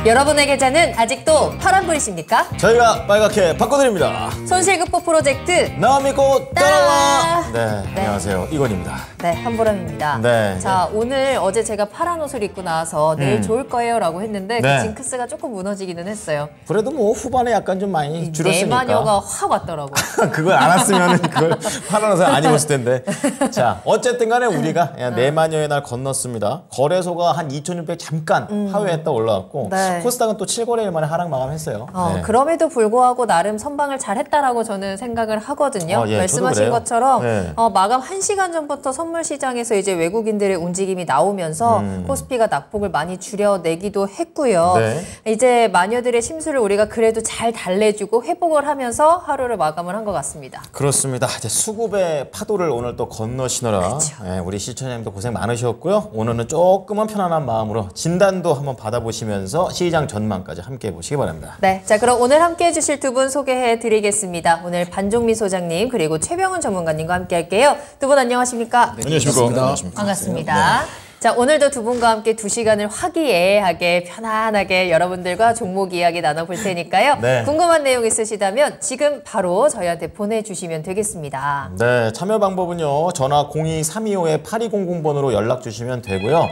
여러분의 계좌는 아직도 파란불이십니까? 저희가 빨갛게 바꿔드립니다. 손실극복 프로젝트 나 믿고 따라와. 네, 안녕하세요. 이건입니다. 네, 한보람입니다. 네. 자, 오늘 어제 제가 파란 옷을 입고 나와서 내일 좋을 거예요 라고 했는데 네. 그 징크스가 조금 무너지기는 했어요. 그래도 뭐 후반에 약간 좀 많이 줄였으니까. 내마녀가 확 왔더라고. 그걸 안 왔으면 그걸 파란 옷을 안 입었을 텐데. 자, 어쨌든 간에 우리가 내마녀의 날 건넜습니다. 거래소가 한 2,600 잠깐 하회했다 올라왔고 네. 코스닥은 또 7거래일 만에 하락 마감했어요. 네. 그럼에도 불구하고 나름 선방을 잘했다라고 저는 생각을 하거든요. 예, 말씀하신 것처럼 네. 마감 1시간 전부터 선물 시장에서 이제 외국인들의 움직임이 나오면서 코스피가 낙폭을 많이 줄여내기도 했고요. 네. 이제 마녀들의 심수를 우리가 그래도 잘 달래주고 회복을 하면서 하루를 마감을 한 것 같습니다. 그렇습니다. 이제 수급의 파도를 오늘 또 건너시느라 그렇죠. 우리 시청자님도 고생 많으셨고요. 오늘은 조금은 편안한 마음으로 진단도 한번 받아보시면서 시장 전망까지 함께 해보시기 바랍니다. 네, 자 그럼 오늘 함께 해주실 두 분 소개해드리겠습니다. 오늘 반종미 소장님 그리고 최병훈 전문가님과 함께 할게요. 두 분 안녕하십니까? 네, 안녕하십니까? 반갑습니다. 자, 오늘도 두 분과 함께 2시간을 화기애애하게 편안하게 여러분들과 종목 이야기 나눠볼 테니까요. 네. 궁금한 내용 있으시다면 지금 바로 저희한테 보내주시면 되겠습니다. 네, 참여 방법은요. 전화 02-325-8200번으로 연락 주시면 되고요.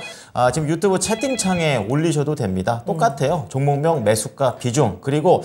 지금 유튜브 채팅창에 올리셔도 됩니다. 똑같아요. 종목명, 매수가, 비중. 그리고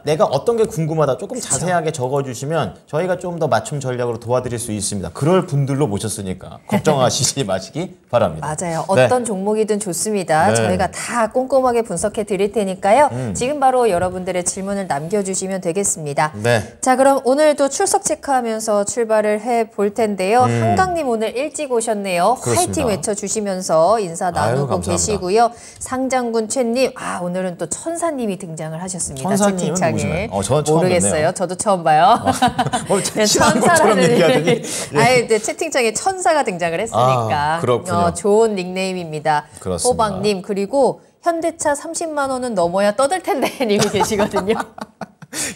내가 어떤 게 궁금하다 조금 자세하게 적어주시면 저희가 좀 더 맞춤 전략으로 도와드릴 수 있습니다. 그럴 분들로 모셨으니까 걱정하시지 마시기 바랍니다. 맞아요. 어떤 종목이든 좋습니다. 네. 저희가 다 꼼꼼하게 분석해 드릴 테니까요. 지금 바로 여러분들의 질문을 남겨주시면 되겠습니다. 네. 자, 그럼 오늘도 출석 체크하면서 출발을 해볼 텐데요. 한강님 오늘 일찍 오셨네요. 그렇습니다. 화이팅 외쳐주시면서 인사 나누고 감사합니다. 계시고요. 상장군 최님, 오늘은 또 천사님이 등장을 하셨습니다. 천사님은 채팅창에. 누구시나요? 저는 처음 모르겠어요. 뵙네요. 저도 처음 봐요. 네, 친한 것처럼 얘기하더니. 아유, 네, 채팅창에 천사가 등장을 했으니까. 그렇군요. 좋은 닉네임입니다. 그렇습니다. 호박님, 그리고 현대차 30만 원은 넘어야 떠들 텐데 님이 계시거든요.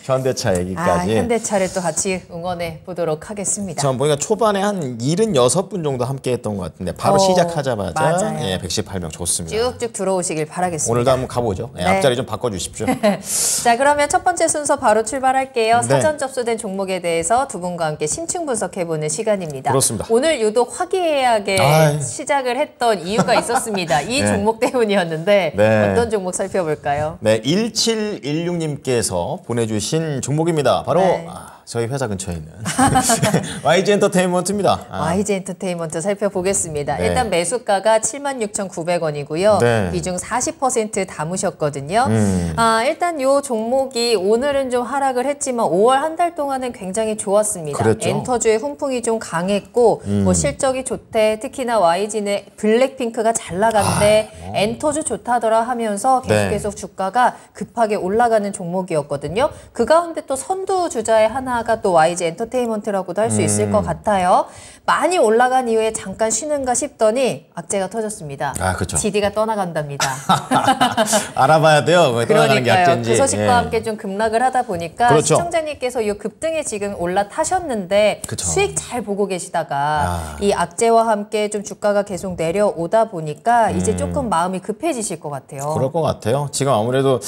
현대차 얘기까지. 현대차를 또 같이 응원해 보도록 하겠습니다. 전 보니까 초반에 한 76분 정도 함께 했던 것 같은데 바로 시작하자마자 맞아요. 118명 좋습니다. 쭉쭉 들어오시길 바라겠습니다. 오늘도 한번 가보죠. 네. 앞자리 좀 바꿔주십시오. 자, 그러면 첫 번째 순서 바로 출발할게요. 네. 사전 접수된 종목에 대해서 두 분과 함께 심층 분석해보는 시간입니다. 그렇습니다. 오늘 유독 화기애애하게 시작을 했던 이유가 있었습니다. 이 네. 종목 때문이었는데 네. 어떤 종목 살펴볼까요? 네, 1716님께서 보내주신 종목입니다. 바로 네. 저희 회사 근처에 있는 YG 엔터테인먼트입니다. YG 엔터테인먼트 살펴보겠습니다. 네. 일단 매수가가 76,900원이고요. 네. 비중 40% 담으셨거든요. 일단 이 종목이 오늘은 좀 하락을 했지만 5월 한 달 동안은 굉장히 좋았습니다. 그랬죠. 엔터주의 훈풍이 좀 강했고 뭐 실적이 좋대. 특히나 YG는 블랙핑크가 잘 나간대. 엔터주 좋다더라 하면서 계속 주가가 급하게 올라가는 종목이었거든요. 그 가운데 또 선두 주자의 하나가 또 YG 엔터테인먼트라고도 할 수 있을 것 같아요. 많이 올라간 이후에 잠깐 쉬는가 싶더니 악재가 터졌습니다. 그렇죠. GD가 떠나간답니다. 알아봐야 돼요. 떠나가는 게 그러니까요. 악재인지. 그 소식과 함께 좀 급락을 하다 보니까 그렇죠. 시청자님께서 이 급등에 지금 올라타셨는데 그쵸. 수익 잘 보고 계시다가 이 악재와 함께 좀 주가가 계속 내려오다 보니까 이제 조금 마음이 급해지실 것 같아요. 그럴 것 같아요. 지금 아무래도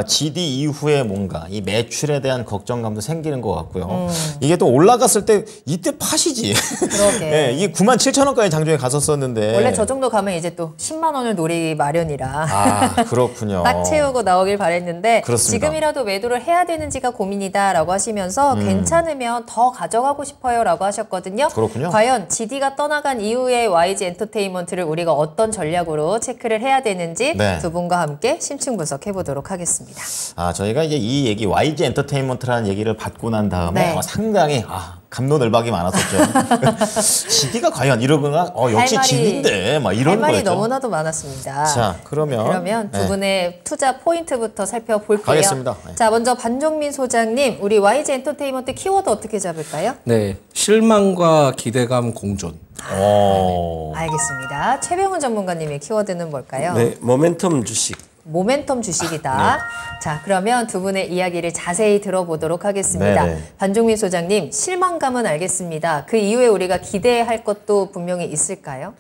GD 이후에 뭔가 이 매출에 대한 걱정감도 생기는 것 같고요. 이게 또 올라갔을 때 이때 파시지. 그러게. 이게 97,000원까지 장중에 갔었었는데. 원래 저 정도 가면 이제 또 10만 원을 노리기 마련이라. 그렇군요. 딱 채우고 나오길 바랬는데 그렇습니다. 지금이라도 매도를 해야 되는지가 고민이다라고 하시면서 괜찮으면 더 가져가고 싶어요라고 하셨거든요. 그렇군요. 과연 GD가 떠나간 이후에 YG 엔터테인먼트를 우리가 어떤 전략으로 체크를 해야 되는지 두 분과 함께 심층 분석해 보도록 하겠습니다. 저희가 이제 이 얘기 YG 엔터테인먼트라는 얘기를 받고 난 다음에 상당히 감론을박이 많았었죠. GD가 과연 이러거나 역시 GD인데 막 이런 할 말이 거였죠. 너무나도 많았습니다. 자, 그러면 두 분의 투자 포인트부터 살펴볼게요. 가겠습니다. 자, 먼저 반종민 소장님, 우리 YG 엔터테인먼트 키워드 어떻게 잡을까요? 네, 실망과 기대감 공존. 알겠습니다. 최병훈 전문가님의 키워드는 뭘까요? 네, 모멘텀 주식. 모멘텀 주식이다. 자, 그러면 두 분의 이야기를 자세히 들어보도록 하겠습니다. 반종민 소장님, 실망감은 알겠습니다. 그 이후에 우리가 기대할 것도 분명히 있을까요?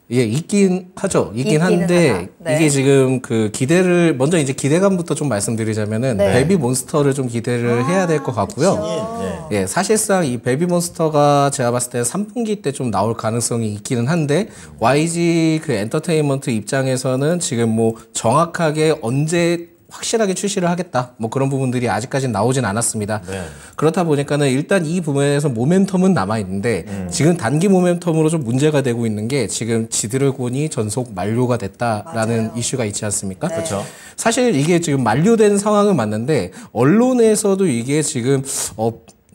예, 있긴 하죠. 있긴 있기는 한데 하다. 네. 이게 지금 그 기대를 먼저 이제 기대감부터 좀 말씀드리자면은 네. 베비몬스터를 좀 기대를 해야 될 것 같고요. 그쵸. 예, 사실상 이 베비몬스터가 제가 봤을 때 3분기 때 좀 나올 가능성이 있기는 한데 YG 그 엔터테인먼트 입장에서는 지금 뭐 정확하게 언제 확실하게 출시를 하겠다. 뭐 그런 부분들이 아직까지는 나오진 않았습니다. 네. 그렇다 보니까는 일단 이 부분에서 모멘텀은 남아 있는데 지금 단기 모멘텀으로 좀 문제가 되고 있는 게 지금 지드래곤이 전속 만료가 됐다라는 맞아요. 이슈가 있지 않습니까? 그렇죠. 사실 이게 지금 만료된 상황은 맞는데 언론에서도 이게 지금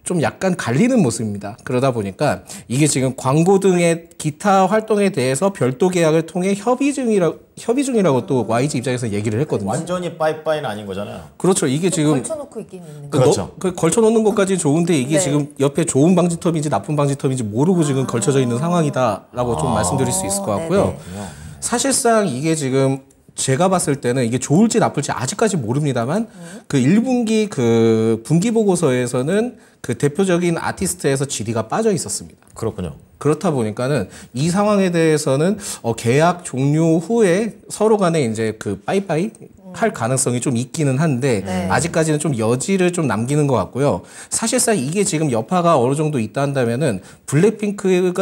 좀 약간 갈리는 모습입니다. 그러다 보니까 이게 지금 광고 등의 기타 활동에 대해서 별도 계약을 통해 협의 중이라고 또 YG 입장에서 얘기를 했거든요. 완전히 빠이빠이는 아닌 거잖아요. 그렇죠. 이게 지금 걸쳐놓고 있긴 있는 그 거. 그렇죠. 걸쳐놓는 것까지 좋은데 이게 네. 지금 옆에 좋은 방지턱인지 나쁜 방지턱인지 모르고 지금 걸쳐져 있는 상황이다라고 좀 말씀드릴 수 있을 것 같고요. 네네. 사실상 이게 지금 제가 봤을 때는 이게 좋을지 나쁠지 아직까지 모릅니다만 그 1분기 그 분기 보고서에서는 그 대표적인 아티스트에서 GD가 빠져 있었습니다. 그렇군요. 그렇다 보니까는 이 상황에 대해서는 계약 종료 후에 서로 간에 이제 그 빠이빠이 할 가능성이 좀 있기는 한데 네. 아직까지는 좀 여지를 좀 남기는 것 같고요. 사실상 이게 지금 여파가 어느 정도 있다 한다면은 블랙핑크도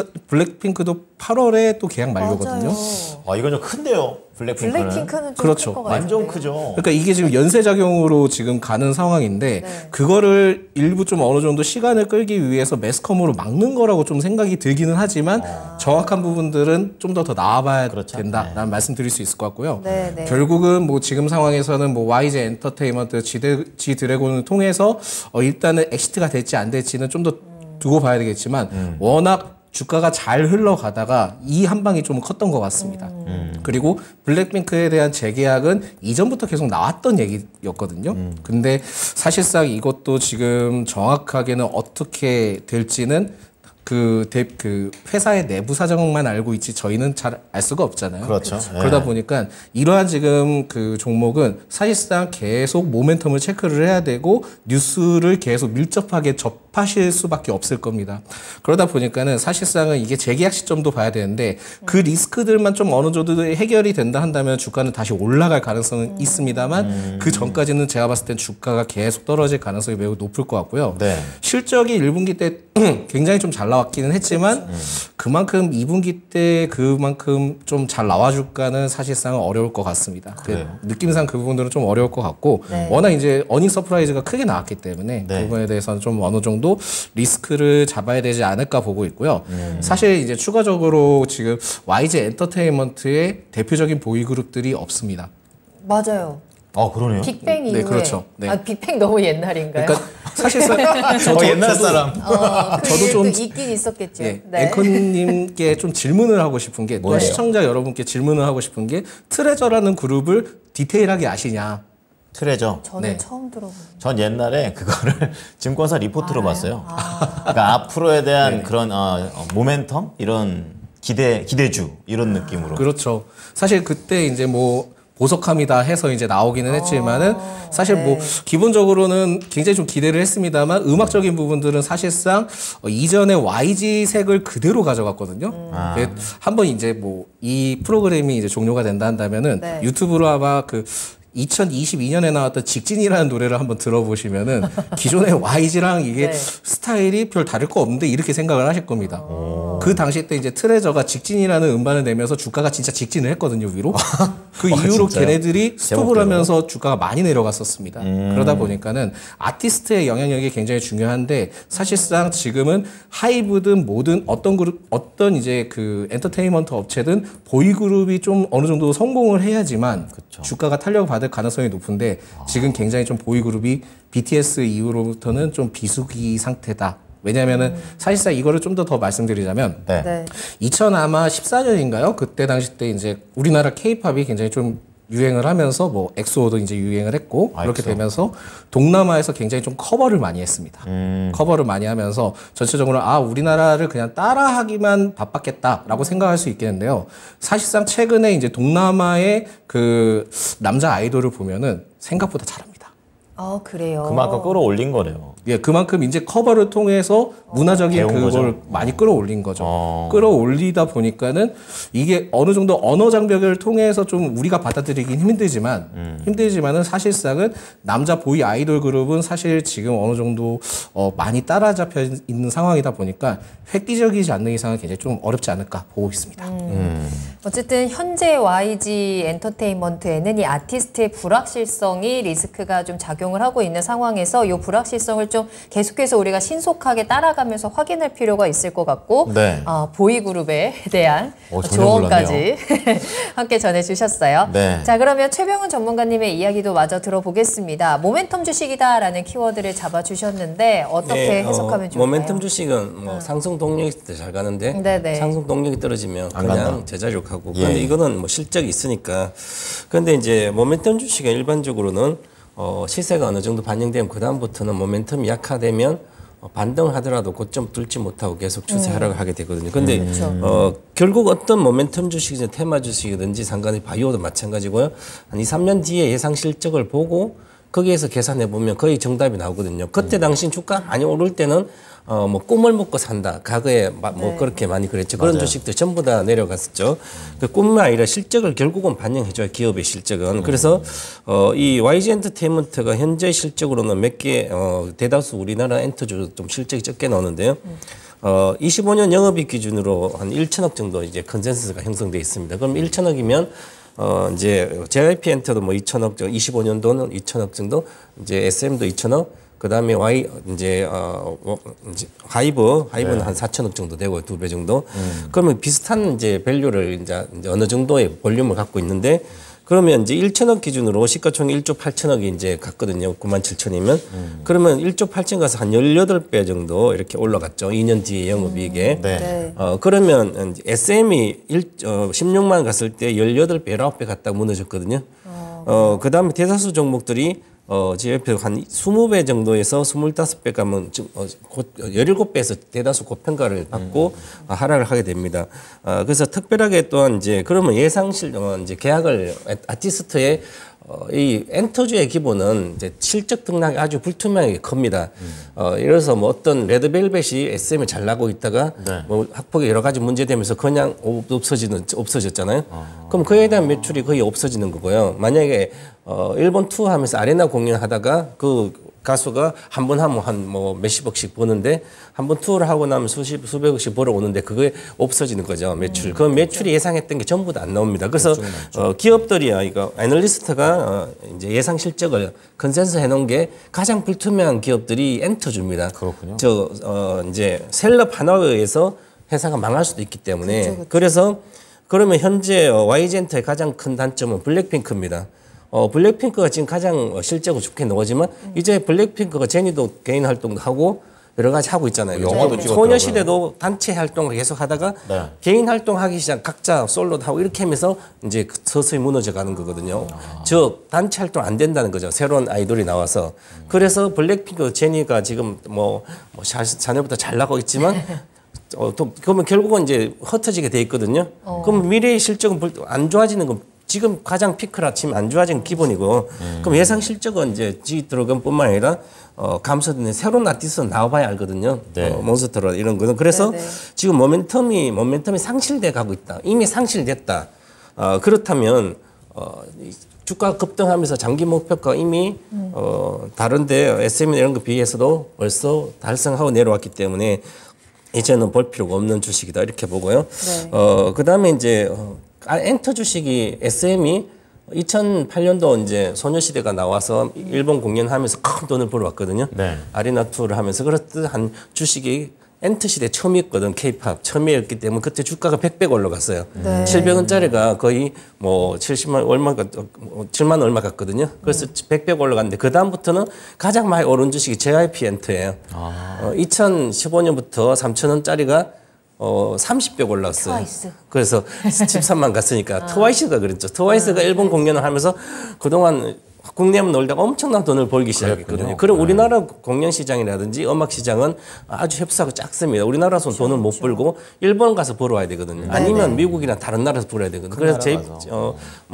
8월에 또 계약 만료거든요. 맞아요. 이건 좀 큰데요. 블랙핑크는. 블랙핑크는 좀 그렇죠. 클 것 같은데. 완전 크죠. 그러니까 이게 지금 연쇄작용으로 지금 가는 상황인데 네. 그거를 일부 좀 어느 정도 시간을 끌기 위해서 매스컴으로 막는 거라고 좀 생각이 들기는 하지만 정확한 부분들은 좀 더 나와봐야 그렇죠. 된다라는 말씀 드릴 수 있을 것 같고요. 네, 네. 결국은 뭐 지금 상황에서는 뭐 YG 엔터테인먼트, G 드래곤을 통해서 일단은 엑시트가 될지 안 될지는 좀 더 두고 봐야 되겠지만 워낙 주가가 잘 흘러가다가 이 한 방이 좀 컸던 것 같습니다. 그리고 블랙핑크에 대한 재계약은 이전부터 계속 나왔던 얘기였거든요. 근데 사실상 이것도 지금 정확하게는 어떻게 될지는 그 회사의 내부 사정만 알고 있지 저희는 잘 알 수가 없잖아요. 그렇죠. 그러다 보니까 이러한 지금 그 종목은 사실상 계속 모멘텀을 체크를 해야 되고 뉴스를 계속 밀접하게 접하실 수밖에 없을 겁니다. 그러다 보니까는 사실상은 이게 재계약 시점도 봐야 되는데 그 리스크들만 좀 어느 정도 해결이 된다 한다면 주가는 다시 올라갈 가능성은 있습니다만 그 전까지는 제가 봤을 땐 주가가 계속 떨어질 가능성이 매우 높을 것 같고요. 네. 실적이 1분기 때 굉장히 좀 잘 나왔기는 했지만 그만큼 2분기 때 그만큼 좀 잘 나와줄까는 사실상 어려울 것 같습니다. 느낌상 그 부분들은 좀 어려울 것 같고 네. 워낙 이제 어닝 서프라이즈가 크게 나왔기 때문에 네. 그 부분에 대해서는 좀 어느 정도 리스크를 잡아야 되지 않을까 보고 있고요. 사실 이제 추가적으로 지금 YG 엔터테인먼트의 대표적인 보이그룹들이 없습니다. 맞아요. 그러네요. 빅뱅 이후에. 그렇죠. 네. 빅뱅 너무 옛날인가요? 그러니까 사실상 옛날 사람. 그 저도 일도 좀 있긴 있었겠죠. 네. 앵커님께 좀 질문을 하고 싶은 게, 또 뭐예요? 시청자 여러분께 질문을 하고 싶은 게, 트레저라는 그룹을 디테일하게 아시냐? 트레저. 저는 네. 처음 들어본. 전 옛날에 그거를 증권사 리포트로 봤어요. 그러니까 앞으로에 대한 그런 모멘텀 이런 기대주 이런 느낌으로. 그렇죠. 사실 그때 이제 뭐, 보석함이다 해서 이제 나오기는 했지만은 사실 네. 뭐 기본적으로는 굉장히 좀 기대를 했습니다만 음악적인 부분들은 사실상 이전에 YG 색을 그대로 가져갔거든요. 한번 이제 뭐 이 프로그램이 이제 종료가 된다 한다면은 네. 유튜브로 아마 그 2022년에 나왔던 직진이라는 노래를 한번 들어보시면은 기존의 YG랑 이게 네. 스타일이 별 다를 거 없는데 이렇게 생각을 하실 겁니다. 그 당시 때 이제 트레저가 직진이라는 음반을 내면서 주가가 진짜 직진을 했거든요, 위로. 그 이후로 진짜요? 걔네들이 스톱을 제목대로? 하면서 주가가 많이 내려갔었습니다. 그러다 보니까는 아티스트의 영향력이 굉장히 중요한데 사실상 지금은 하이브든 뭐든 어떤 그룹, 어떤 이제 그 엔터테인먼트 업체든 보이그룹이 좀 어느 정도 성공을 해야지만 주가가 탄력을 받을 가능성이 높은데 지금 굉장히 좀 보이그룹이 BTS 이후로부터는 좀 비수기 상태다. 왜냐면은 사실상 이거를 좀 더 말씀드리자면 네. 네. 2014년인가요? 그때 당시 때 이제 우리나라 K-팝이 굉장히 좀 유행을 하면서 뭐 엑소도 이제 유행을 했고 그렇게 엑소. 되면서 동남아에서 굉장히 좀 커버를 많이 했습니다. 커버를 많이 하면서 전체적으로 우리나라를 그냥 따라하기만 바빴겠다라고 생각할 수 있겠는데요. 사실상 최근에 이제 동남아의 그 남자 아이돌을 보면은 생각보다 잘합니다. 그래요. 그만큼 끌어올린 거래요. 예, 그만큼 이제 커버를 통해서 문화적인 배운 그걸 거죠? 많이 끌어올린 거죠. 끌어올리다 보니까는 이게 어느 정도 언어 장벽을 통해서 좀 우리가 받아들이긴 힘들지만은 사실상은 남자 보이 아이돌 그룹은 사실 지금 어느 정도 많이 따라잡혀 있는 상황이다 보니까 획기적이지 않는 이상은 굉장히 좀 어렵지 않을까 보고 있습니다. 어쨌든 현재 YG 엔터테인먼트에는 이 아티스트의 불확실성이 리스크가 좀 작용을 하고 있는 상황에서 이 불확실성을 좀 계속해서 우리가 신속하게 따라가면서 확인할 필요가 있을 것 같고 네. 보이그룹에 대한 전혀 조언까지 함께 전해주셨어요. 네. 자, 그러면 최병훈 전문가님의 이야기도 마저 들어보겠습니다. 모멘텀 주식이다라는 키워드를 잡아주셨는데 어떻게 해석하면 좋을까요? 모멘텀 주식은 뭐 상승 동력이 있을 때 잘 가는데 네네. 상승 동력이 떨어지면 안 그냥 간다. 제자리로 예. 그런데 이거는 뭐 실적이 있으니까. 그런데 이제 모멘텀 주식은 일반적으로는 시세가 어느 정도 반영되면 그 다음부터는 모멘텀이 약화되면 반등하더라도 고점 뚫지 못하고 계속 추세 하락을 하게 되거든요. 근데 결국 어떤 모멘텀 주식이든 테마 주식이든지 상관이 바이오도 마찬가지고요. 한 2, 3년 뒤에 예상 실적을 보고 거기에서 계산해 보면 거의 정답이 나오거든요. 그때 당시 주가 많이 오를 때는 뭐 꿈을 먹고 산다. 과거에 뭐 그렇게 많이 그랬죠. 그런 주식들 전부 다 내려갔었죠. 그 꿈이 아니라 실적을 결국은 반영해줘요. 기업의 실적은. 그래서 이 YG 엔터테인먼트가 현재 실적으로는 몇 개 대다수 우리나라 엔터주 좀 실적이 적게 나오는데요. 25년 영업이익 기준으로 한 1천억 정도 이제 컨센서스가 형성돼 있습니다. 그럼 1천억이면 이제 JYP 엔터도 뭐 2천억 정도, 25년도는 2천억 정도, 이제 SM도 2천억, 그 다음에 이제 하이브는 한 4천억 정도 되고요, 2배 정도. 그러면 비슷한 이제 밸류를 이제 어느 정도의 볼륨을 갖고 있는데, 그러면 이제 1천억 기준으로 시가총액 1조 8천억이 이제 갔거든요. 9만 7천이면. 그러면 1조 8천 가서 한 18배 정도 이렇게 올라갔죠. 2년 뒤에 영업이익에. 네. 그러면 SM이 16만 갔을 때 18배, 19배 갔다가 무너졌거든요. 그 다음에 대다수 종목들이 GFP 한 20배 정도에서 25배 가면 17배에서 대다수 고평가를 받고 하락을 하게 됩니다. 그래서 특별하게 또한 이제 그러면 예상실 이제 계약을 아티스트의 이 엔터주의 기본은 이제 실적 등락이 아주 불투명하게 큽니다. 예를 들어서 뭐 어떤 레드벨벳이 SM이 잘 나고 있다가 뭐 학폭에 여러 가지 문제되면서 그냥 없어졌잖아요. 그럼 그에 대한 매출이 거의 없어지는 거고요. 만약에 일본 투어 하면서 아레나 공연하다가 그 가수가 한 번 하면 한 뭐 몇십억씩 버는데 한 번 투어를 하고 나면 수백억씩 벌어오는데 그게 없어지는 거죠, 매출. 그 매출이 예상했던 게 전부 다 안 나옵니다. 그래서 기업들이야, 이거 애널리스트가 이제 예상 실적을 컨센서 해놓은 게 가장 불투명한 기업들이 엔터주입니다. 그렇군요. 이제 셀럽 하나에 의해서 회사가 망할 수도 있기 때문에 그래서 그러면 현재 YG엔터의 가장 큰 단점은 블랙핑크입니다. 블랙핑크가 지금 가장 실적을 좋게 나오지만 이제 블랙핑크가 제니도 개인 활동도 하고 여러 가지 하고 있잖아요. 영화도 찍었더라고요. 소녀시대도 단체 활동을 계속 하다가 네. 개인 활동하기 시작 각자 솔로도 하고 이렇게 하면서 이제 서서히 무너져 가는 거거든요. 즉 단체 활동 안 된다는 거죠. 새로운 아이돌이 나와서. 그래서 블랙핑크 제니가 지금 뭐 자녀부터 잘 나가고 있지만 또 그러면 결국은 이제 흩어지게 돼 있거든요. 그럼 미래의 실적은 안 좋아지는 건 지금 가장 피크라 치면 안 좋아진 기본이고 그럼 예상 실적은 이제 G 드래곤뿐만 아니라 감소되는 새로운 아티스트 나와봐야 알거든요. 네. 몬스터라 이런 거는 그래서 지금 모멘텀이 상실돼 가고 있다. 이미 상실됐다. 그렇다면 주가 급등하면서 장기 목표가 이미 다른데 SM 이런 거 비해서도 벌써 달성하고 내려왔기 때문에 이제는 볼 필요가 없는 주식이다 이렇게 보고요. 그다음에 이제 엔터 주식이 SM이 2008년도 이제 소녀시대가 나와서 일본 공연하면서 큰 돈을 벌어왔거든요. 네. 아리나 투어를 하면서 그렇듯한 주식이 엔터 시대 처음이었거든. K-팝 처음이었기 때문에 그때 주가가 100배 올라갔어요. 700원짜리가 거의 뭐 70만 얼마가 7만 얼마 갔거든요. 그래서 100배 올라갔는데 그 다음부터는 가장 많이 오른 주식이 JYP 엔터예요. 2015년부터 3,000원짜리가 30배 올랐어요. 트와이스. 그래서 13만 갔으니까 트와이스가 그랬죠. 트와이스가 일본 공연을 하면서 그동안 국내만 놀다가 엄청난 돈을 벌기 시작했거든요. 그럼 우리나라 공연 시장이라든지 음악 시장은 아주 협소하고 작습니다. 우리나라에서는 돈을 못 벌고 일본 가서 벌어와야 되거든요. 아니면 미국이나 다른 나라에서 벌어야 되거든요. 그래서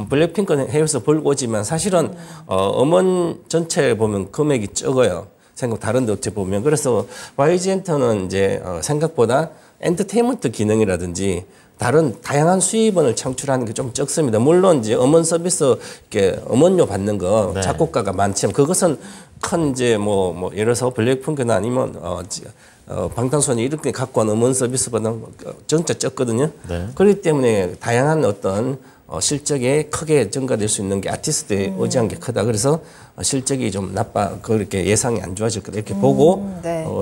블랙핑크는 해외에서 벌고 오지만 사실은 음원 전체에 보면 금액이 적어요. 생각 다른데 어찌 보면. 그래서 YG 엔터는 이제 생각보다 엔터테인먼트 기능이라든지 다른 다양한 수입원을 창출하는 게 좀 적습니다. 물론 이제 음원 서비스 이렇게 음원료 받는 거 작곡가가 많지만 그것은 큰 이제 뭐 예를 들어서 블랙핑크나 아니면 방탄소년이 이렇게 갖고 온 음원 서비스보다 진짜 적거든요. 그렇기 때문에 다양한 어떤 실적이 크게 증가될 수 있는 게 아티스트에 의지한 게 크다. 그래서 실적이 좀 그렇게 예상이 안 좋아질 거다. 이렇게 보고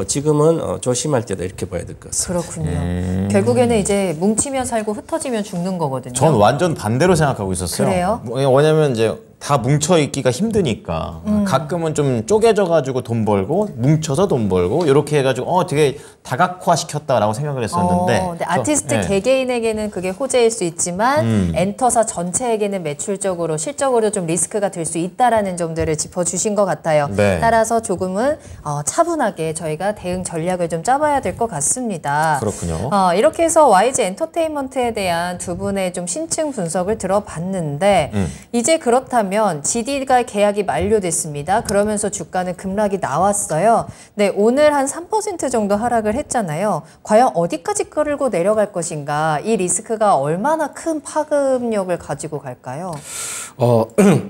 지금은 조심할 때다 이렇게 봐야 될 것 같습니다. 그렇군요. 결국에는 이제 뭉치면 살고 흩어지면 죽는 거거든요. 전 완전 반대로 생각하고 있었어요. 그래요? 왜냐면 이제 다 뭉쳐 있기가 힘드니까 가끔은 좀 쪼개져 가지고 돈 벌고 뭉쳐서 돈 벌고 이렇게 해가지고 되게 다각화 시켰다라고 생각을 했었는데 근데 아티스트 개개인에게는 그게 호재일 수 있지만 엔터사 전체에게는 매출적으로 실적으로 좀 리스크가 될 수 있다라는 점들을 짚어주신 것 같아요. 따라서 조금은 차분하게 저희가 대응 전략을 좀 짜봐야 될 것 같습니다. 그렇군요. 이렇게 해서 YG 엔터테인먼트에 대한 두 분의 좀 신층 분석을 들어봤는데 이제 그렇다면 GD가 계약이 만료됐습니다. 그러면서 주가는 급락이 나왔어요. 네, 오늘 한 3% 정도 하락을 했잖아요. 과연 어디까지 끌고 내려갈 것인가? 이 리스크가 얼마나 큰 파급력을 가지고 갈까요?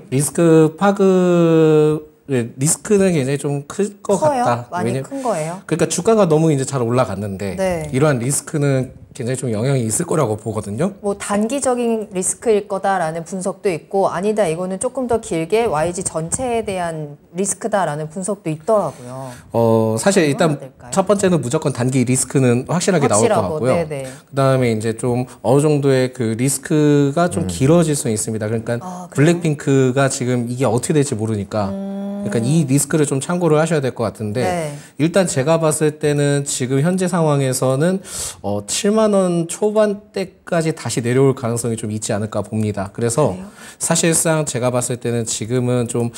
리스크는 굉장히 좀 클 것 같다. 많이 큰 거예요? 그러니까 주가가 너무 이제 잘 올라갔는데 이러한 리스크는 굉장히 좀 영향이 있을 거라고 보거든요. 뭐 단기적인 리스크일 거다라는 분석도 있고 아니다 이거는 조금 더 길게 YG 전체에 대한 리스크다라는 분석도 있더라고요. 사실 일단 첫 번째는 무조건 단기 리스크는 확실하게 나올 것 같고요. 그다음에 이제 좀 어느 정도의 그 리스크가 좀 길어질 수 있습니다. 그러니까 블랙핑크가 지금 이게 어떻게 될지 모르니까 그러니까 이 리스크를 좀 참고를 하셔야 될 것 같은데 일단 제가 봤을 때는 지금 현재 상황에서는 7만 원 초반대까지 다시 내려올 가능성이 좀 있지 않을까 봅니다. 그래서 사실상 제가 봤을 때는 지금은 좀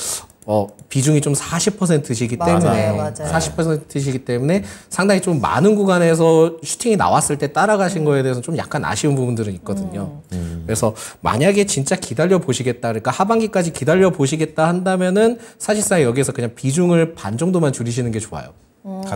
비중이 좀 40%시기 때문에 40%시기 때문에 상당히 좀 많은 구간에서 슈팅이 나왔을 때 따라가신 거에 대해서 좀 약간 아쉬운 부분들은 있거든요. 그래서 만약에 진짜 기다려 보시겠다, 그러니까 하반기까지 기다려 보시겠다 한다면은 사실상 여기에서 그냥 비중을 반 정도만 줄이시는 게 좋아요.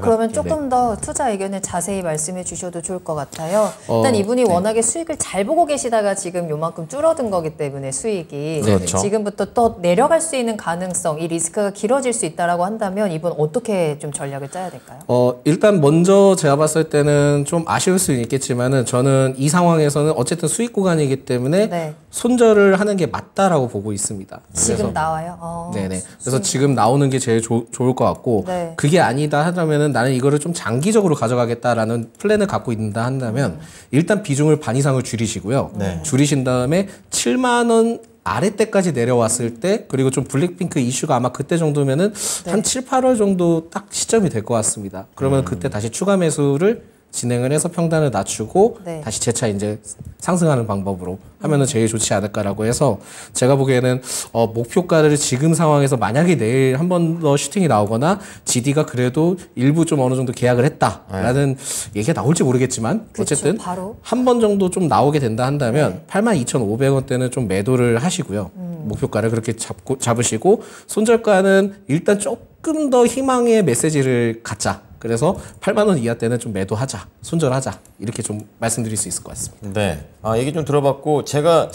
그러면 조금 더 투자 의견을 자세히 말씀해 주셔도 좋을 것 같아요. 일단 이분이 워낙에 수익을 잘 보고 계시다가 지금 요만큼 줄어든 거기 때문에 수익이 지금부터 또 내려갈 수 있는 가능성, 이 리스크가 길어질 수 있다라고 한다면 이분 어떻게 좀 전략을 짜야 될까요? 일단 먼저 제가 봤을 때는 좀 아쉬울 수는 있겠지만은 저는 이 상황에서는 어쨌든 수익 구간이기 때문에 손절을 하는 게 맞다라고 보고 있습니다. 지금 나와요? 네네. 그래서 지금 나오는 게 제일 좋을 것 같고 그게 아니다 하다면은 나는 이거를 좀 장기적으로 가져가겠다라는 플랜을 갖고 있다 한다면 일단 비중을 반 이상을 줄이시고요. 줄이신 다음에 7만 원 아래때까지 내려왔을 때 그리고 좀 블랙핑크 이슈가 아마 그때 정도면은 한 7, 8월 정도 딱 시점이 될 것 같습니다. 그러면 그때 다시 추가 매수를 진행을 해서 평단을 낮추고 다시 재차 이제 상승하는 방법으로 하면은 제일 좋지 않을까라고 해서 제가 보기에는 목표가를 지금 상황에서 만약에 내일 한 번 더 슈팅이 나오거나 GD가 그래도 일부 좀 어느 정도 계약을 했다라는 얘기가 나올지 모르겠지만 어쨌든 한 번 정도 좀 나오게 된다 한다면 82,500원대는 좀 매도를 하시고요. 목표가를 그렇게 잡으시고 손절가는 일단 조금 더 희망의 메시지를 갖자. 그래서 8만 원 이하 때는 좀 매도하자, 손절하자 이렇게 좀 말씀드릴 수 있을 것 같습니다. 네, 얘기 좀 들어봤고 제가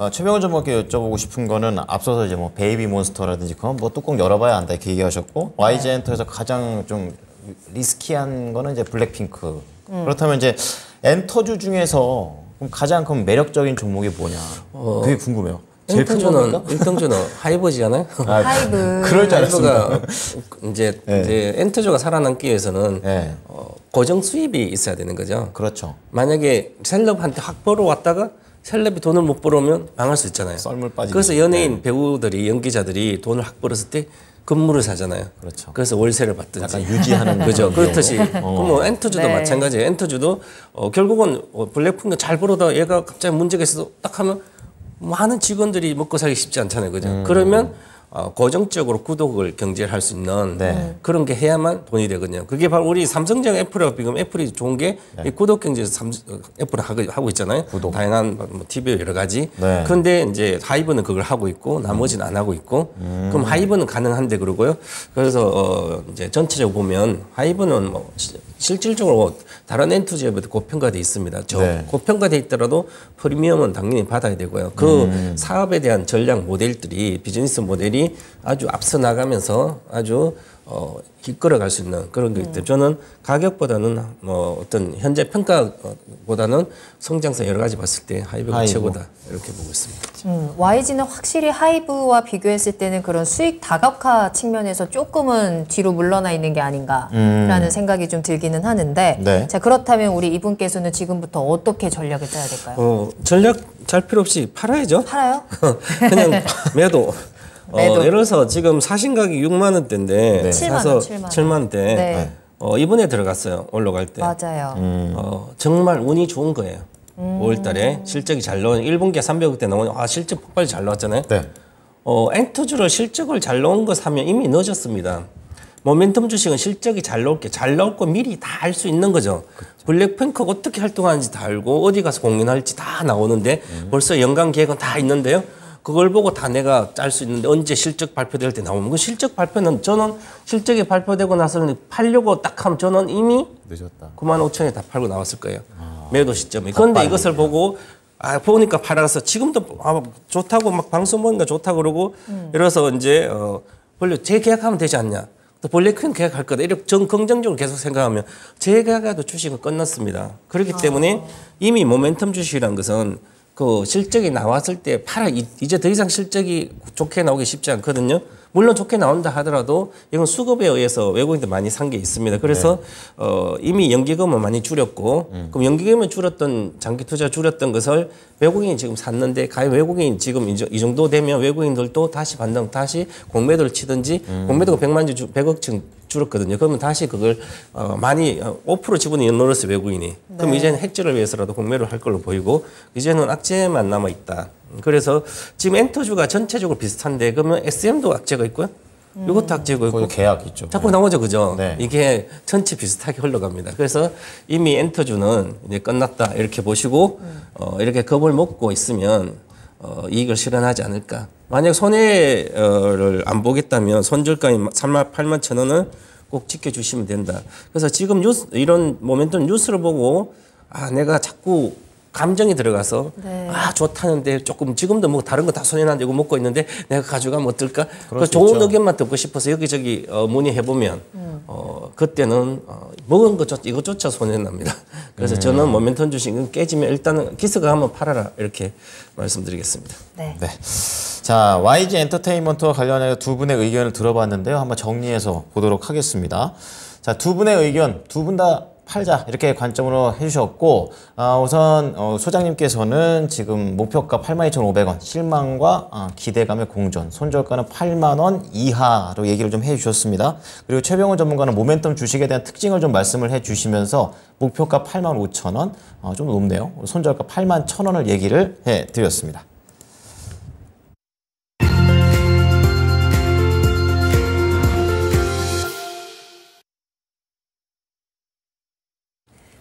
최병원 전문가께 여쭤보고 싶은 거는 앞서서 이제 뭐 베이비 몬스터라든지 그건 뭐 뚜껑 열어봐야 한다 이렇게 얘기하셨고 YG 엔터에서 가장 좀 리스키한 거는 이제 블랙핑크. 그렇다면 이제 엔터주 중에서 그럼 가장 큰 매력적인 종목이 뭐냐? 그게 궁금해요. 엔터주는 하이브지잖아요. 하이브. 그럴 줄 하이브가 이제 엔터주가 살아남기 위해서는 고정 수입이 있어야 되는 거죠. 그렇죠. 만약에 셀럽한테 확 벌어왔다가 셀럽이 돈을 못 벌어오면 망할 수 있잖아요. 썰물 빠지고. 그래서 연예인, 배우들이, 연기자들이 돈을 확 벌었을 때 건물을 사잖아요. 그렇죠. 그래서 월세를 받든지. 약간 유지하는 그죠. 그렇듯이. 뭐 엔터주도 마찬가지예요. 엔터주도 결국은 블랙핑크 잘 벌어다 얘가 갑자기 문제가 있어서 딱 하면 많은 직원들이 먹고 살기 쉽지 않잖아요. 그죠? 그러면 고정적으로 구독을 경제할 수 있는 네. 그런 게 해야만 돈이 되거든요. 그게 바로 우리 삼성전 애플하고 비교하면 애플이 좋은 게 이 구독 경제에서 애플을 하고 있잖아요. 다양한 뭐 TV 여러 가지. 네. 그런데 이제 하이브는 그걸 하고 있고 나머지는 안 하고 있고. 그럼 하이브는 가능한데 그러고요. 그래서 이제 전체적으로 보면 하이브는 뭐 실질적으로 다른 엔투지앱에도 고평가돼 있습니다. 네. 고평가돼 있더라도 프리미엄은 당연히 받아야 되고요. 그 사업에 대한 전략 모델들이 비즈니스 모델이 아주 앞서 나가면서 아주 이끌어갈 수 있는 그런 게 있대요. 저는 가격보다는 뭐 어떤 현재 평가보다는 성장성 여러 가지 봤을 때 하이브가 최고다 이렇게 보고 있습니다. YG는 확실히 하이브와 비교했을 때는 그런 수익 다각화 측면에서 조금은 뒤로 물러나 있는 게 아닌가라는 생각이 좀 들기는 하는데 네. 자 그렇다면 우리 이분께서는 지금부터 어떻게 전략을 짜야 될까요? 전략 잘 필요 없이 팔아야죠. 팔아요? 그냥 매도. 매도. 예를 들어서 지금 사신 가격이 6만 원대인데 네. 사서 7만 원. 7만 원대 네. 이번에 들어갔어요. 올라갈 때. 맞아요. 정말 운이 좋은 거예요. 5월 달에 실적이 잘 나오는 1분기에 300억대 나오는 실적 폭발이 잘 나왔잖아요. 네. 엔터주를 실적을 잘 나온 거 사면 이미 늦었습니다. 모멘텀 주식은 실적이 잘 나올 거 미리 다 알 수 있는 거죠. 블랙핑크가 어떻게 활동하는지 다 알고 어디 가서 공연할지 다 나오는데 벌써 연간 계획은 다 있는데요. 그걸 보고 다 내가 짤 수 있는데 언제 실적 발표될 때 나오면 그 실적 발표는 저는 실적이 발표되고 나서는 팔려고 딱 하면 저는 이미 늦었다. 9만 5천에 다 팔고 나왔을 거예요. 매도 시점에. 그런데 이것을 보고 보니까 팔아서 지금도 좋다고 막 방송 보니까 좋다고 그러고 이래서 이제 원래 재계약하면 되지 않냐. 또 블랙퀸 계약할 거다. 이렇게 긍정적으로 계속 생각하면 재계약해도 주식은 끝났습니다. 그렇기 때문에 이미 모멘텀 주식이라는 것은 그 실적이 나왔을 때 이제 더 이상 실적이 좋게 나오기 쉽지 않거든요. 물론 좋게 나온다 하더라도 이건 수급에 의해서 외국인들 많이 산 게 있습니다. 그래서 이미 연기금은 많이 줄였고 그럼 연기금을 줄였던 장기 투자 줄였던 것을 외국인이 지금 샀는데 과연 외국인이 지금 이 정도 되면 외국인들도 다시 반등 다시 공매도를 치든지 공매도가 100억쯤 줄었거든요. 그러면 다시 그걸 많이 5% 지분이 늘었어요, 외국인이. 그럼 이제는 해지를 위해서라도 공매를 할 걸로 보이고 이제는 악재만 남아 있다. 그래서 지금 엔터주가 전체적으로 비슷한데 그러면 SM도 악재가 있고요. 이것도 악재가 있고. 계약 있죠. 자꾸 나오죠, 그죠? 네. 이게 전체 비슷하게 흘러갑니다. 그래서 이미 엔터주는 이제 끝났다 이렇게 보시고 이렇게 겁을 먹고 있으면 이익을 실현하지 않을까. 만약 손해를 안 보겠다면 손절가인 8만 천 원을 꼭 지켜주시면 된다. 그래서 지금 이런 모멘텀 뉴스를 보고 내가 자꾸 감정이 들어가서 좋다는데 조금 지금도 뭐 다른 거 다 손해난데 이거 먹고 있는데 내가 가져가면 어떨까? 그 좋은 의견만 듣고 싶어서 여기저기 문의해보면 그때는 먹은 것 이것조차 손해납니다. 그래서 저는 모멘텀 주식은 깨지면 일단은 기스가 한번 팔아라 이렇게 말씀드리겠습니다. 네. 네. 자, YG 엔터테인먼트와 관련해서 두 분의 의견을 들어봤는데요. 한번 정리해서 보도록 하겠습니다. 자, 두 분의 의견, 두 분 다 팔자 이렇게 관점으로 해주셨고 우선 소장님께서는 지금 목표가 82,500원 실망과 기대감의 공존 손절가는 8만 원 이하로 얘기를 좀 해주셨습니다. 그리고 최병훈 전문가는 모멘텀 주식에 대한 특징을 좀 말씀을 해주시면서 목표가 8만 5천 원 좀 높네요. 손절가 8만 1천 원을 얘기를 해드렸습니다.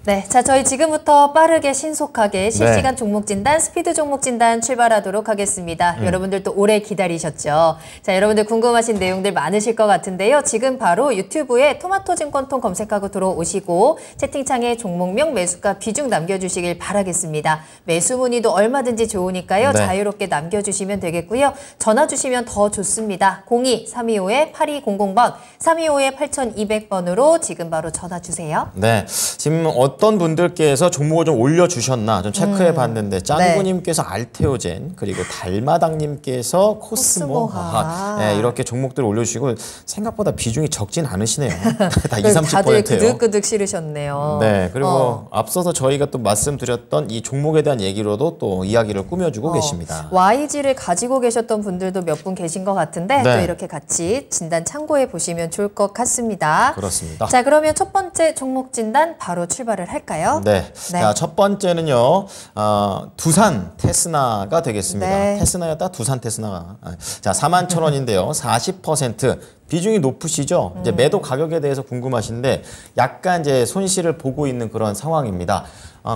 네, 자 저희 지금부터 빠르게 신속하게 실시간 종목 진단, 스피드 종목 진단 출발하도록 하겠습니다. 여러분들 또 오래 기다리셨죠? 자, 여러분들 궁금하신 내용들 많으실 것 같은데요. 지금 바로 유튜브에 토마토증권통 검색하고 들어오시고 채팅창에 종목명, 매수가, 비중 남겨주시길 바라겠습니다. 매수 문의도 얼마든지 좋으니까요. 네. 자유롭게 남겨주시면 되겠고요. 전화 주시면 더 좋습니다. 02-325-8200번, 325-8200번으로 지금 바로 전화 주세요. 네, 지금 어떤 분들께서 종목을 좀 올려주셨나 좀 체크해 봤는데 짱구님께서 알테오젠 그리고 달마당님께서 코스모화 네, 이렇게 종목들을 올려주시고 생각보다 비중이 적진 않으시네요. 다 20, 30%예요. 다들 그득그득 실으셨네요. 네, 그리고 앞서서 저희가 또 말씀드렸던 이 종목에 대한 얘기로도 또 이야기를 꾸며주고 계십니다. YG를 가지고 계셨던 분들도 몇 분 계신 것 같은데 네. 또 이렇게 같이 진단 참고해 보시면 좋을 것 같습니다. 그렇습니다. 자, 그러면 첫 번째 종목 진단 바로 출발을 출발을 할까요? 네. 네. 자, 첫 번째는요, 두산 테스나가 되겠습니다. 네. 테스나였다 두산 테스나가. 자, 41,000원인데요. 40% 비중이 높으시죠? 이제 매도 가격에 대해서 궁금하신데 약간 이제 손실을 보고 있는 그런 상황입니다.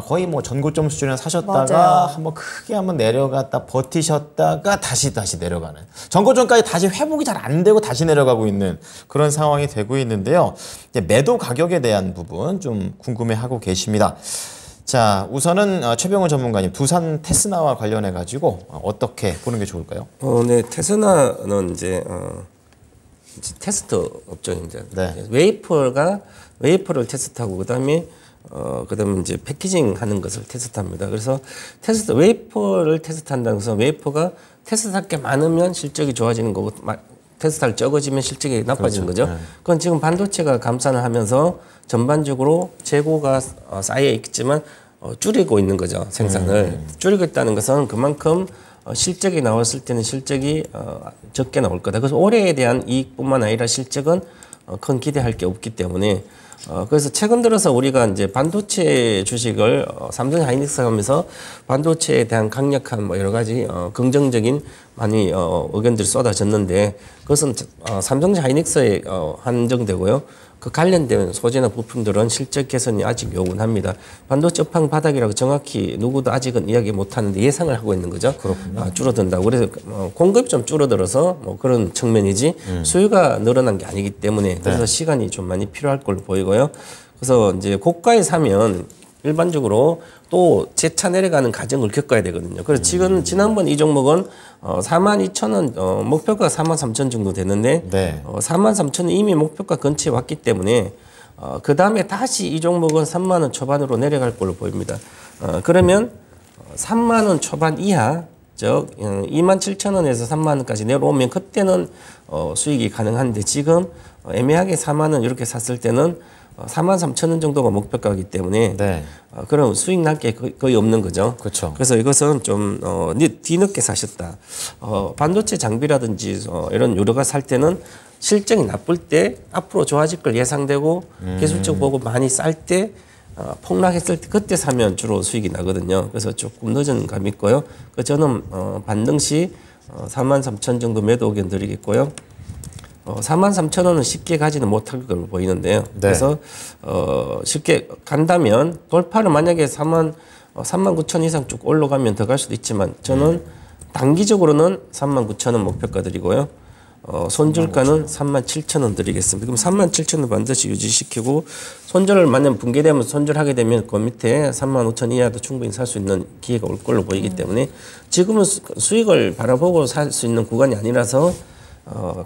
거의 뭐 전고점 수준에 사셨다가 맞아요. 한번 크게 한번 내려갔다 버티셨다가 다시 내려가는. 전고점까지 다시 회복이 잘 안 되고 다시 내려가고 있는 그런 상황이 되고 있는데요. 이제 매도 가격에 대한 부분 좀 궁금해하고 계십니다. 자, 우선은 최병훈 전문가님 두산 테스나와 관련해 가지고 어떻게 보는 게 좋을까요? 네, 테스나는 이제 테스트 업종입니다. 네. 웨이퍼를 테스트하고 그다음에 이제 패키징 하는 것을 테스트합니다. 그래서 웨이퍼를 테스트한다는 것은 웨이퍼가 테스트할 게 많으면 실적이 좋아지는 거고 테스트할 적어지면 실적이 나빠지는 그렇죠. 거죠. 그건 지금 반도체가 감산을 하면서 전반적으로 재고가 쌓여 있지만 줄이고 있는 거죠. 생산을. 줄이고 있다는 것은 그만큼 실적이 나왔을 때는 실적이 적게 나올 거다. 그래서 올해에 대한 이익뿐만 아니라 실적은 큰 기대할 게 없기 때문에 그래서 최근 들어서 우리가 이제 반도체 주식을 삼성 하이닉스 하면서 반도체에 대한 강력한 뭐 여러 가지 긍정적인 많이 의견들이 쏟아졌는데 그것은 삼성 하이닉스에 한정되고요. 그 관련된 소재나 부품들은 실적 개선이 아직 요구합니다. 반도체 업황 바닥이라고 정확히 누구도 아직은 이야기 못하는데 예상을 하고 있는 거죠. 그렇군요. 줄어든다고. 그래서 공급이 좀 줄어들어서 뭐 그런 측면이지 수요가 늘어난 게 아니기 때문에 그래서 시간이 좀 많이 필요할 걸로 보이고요. 그래서 이제 고가에 사면 일반적으로 또 재차 내려가는 과정을 겪어야 되거든요. 그래서 지난번 이 종목은 42,000원, 목표가 43,000 정도 되는데, 네. 43,000원 이미 목표가 근처에 왔기 때문에, 그 다음에 다시 이 종목은 3만원 초반으로 내려갈 걸로 보입니다. 그러면 3만원 초반 이하, 즉, 27,000원에서 3만원까지 내려오면 그때는 수익이 가능한데 지금 애매하게 4만원 이렇게 샀을 때는 43,000원 정도가 목표가이기 때문에 네. 그런 수익 날 게 거의 없는 거죠. 그렇죠. 그래서 이것은 좀 뒤늦게 사셨다. 반도체 장비라든지 이런 여러가 살 때는 실적이 나쁠 때 앞으로 좋아질 걸 예상되고 기술적 보고 많이 쌀 때 폭락했을 때 그때 사면 주로 수익이 나거든요. 그래서 조금 늦은 감이 있고요. 저는 반등 시 43,000 정도 매도 의견 드리겠고요. 43,000원은 쉽게 가지는 못할 걸로 보이는데요. 네. 그래서 쉽게 간다면 돌파를 만약에 39,000 이상 쭉 올라가면 더 갈 수도 있지만 저는 단기적으로는 39,000원 목표가 드리고요. 손절가는 37,000원 드리겠습니다. 그럼 37,000원 반드시 유지시키고 손절을 만약 붕괴되면 손절하게 되면 그 밑에 35,000 이하도 충분히 살 수 있는 기회가 올 걸로 보이기 때문에 지금은 수익을 바라보고 살 수 있는 구간이 아니라서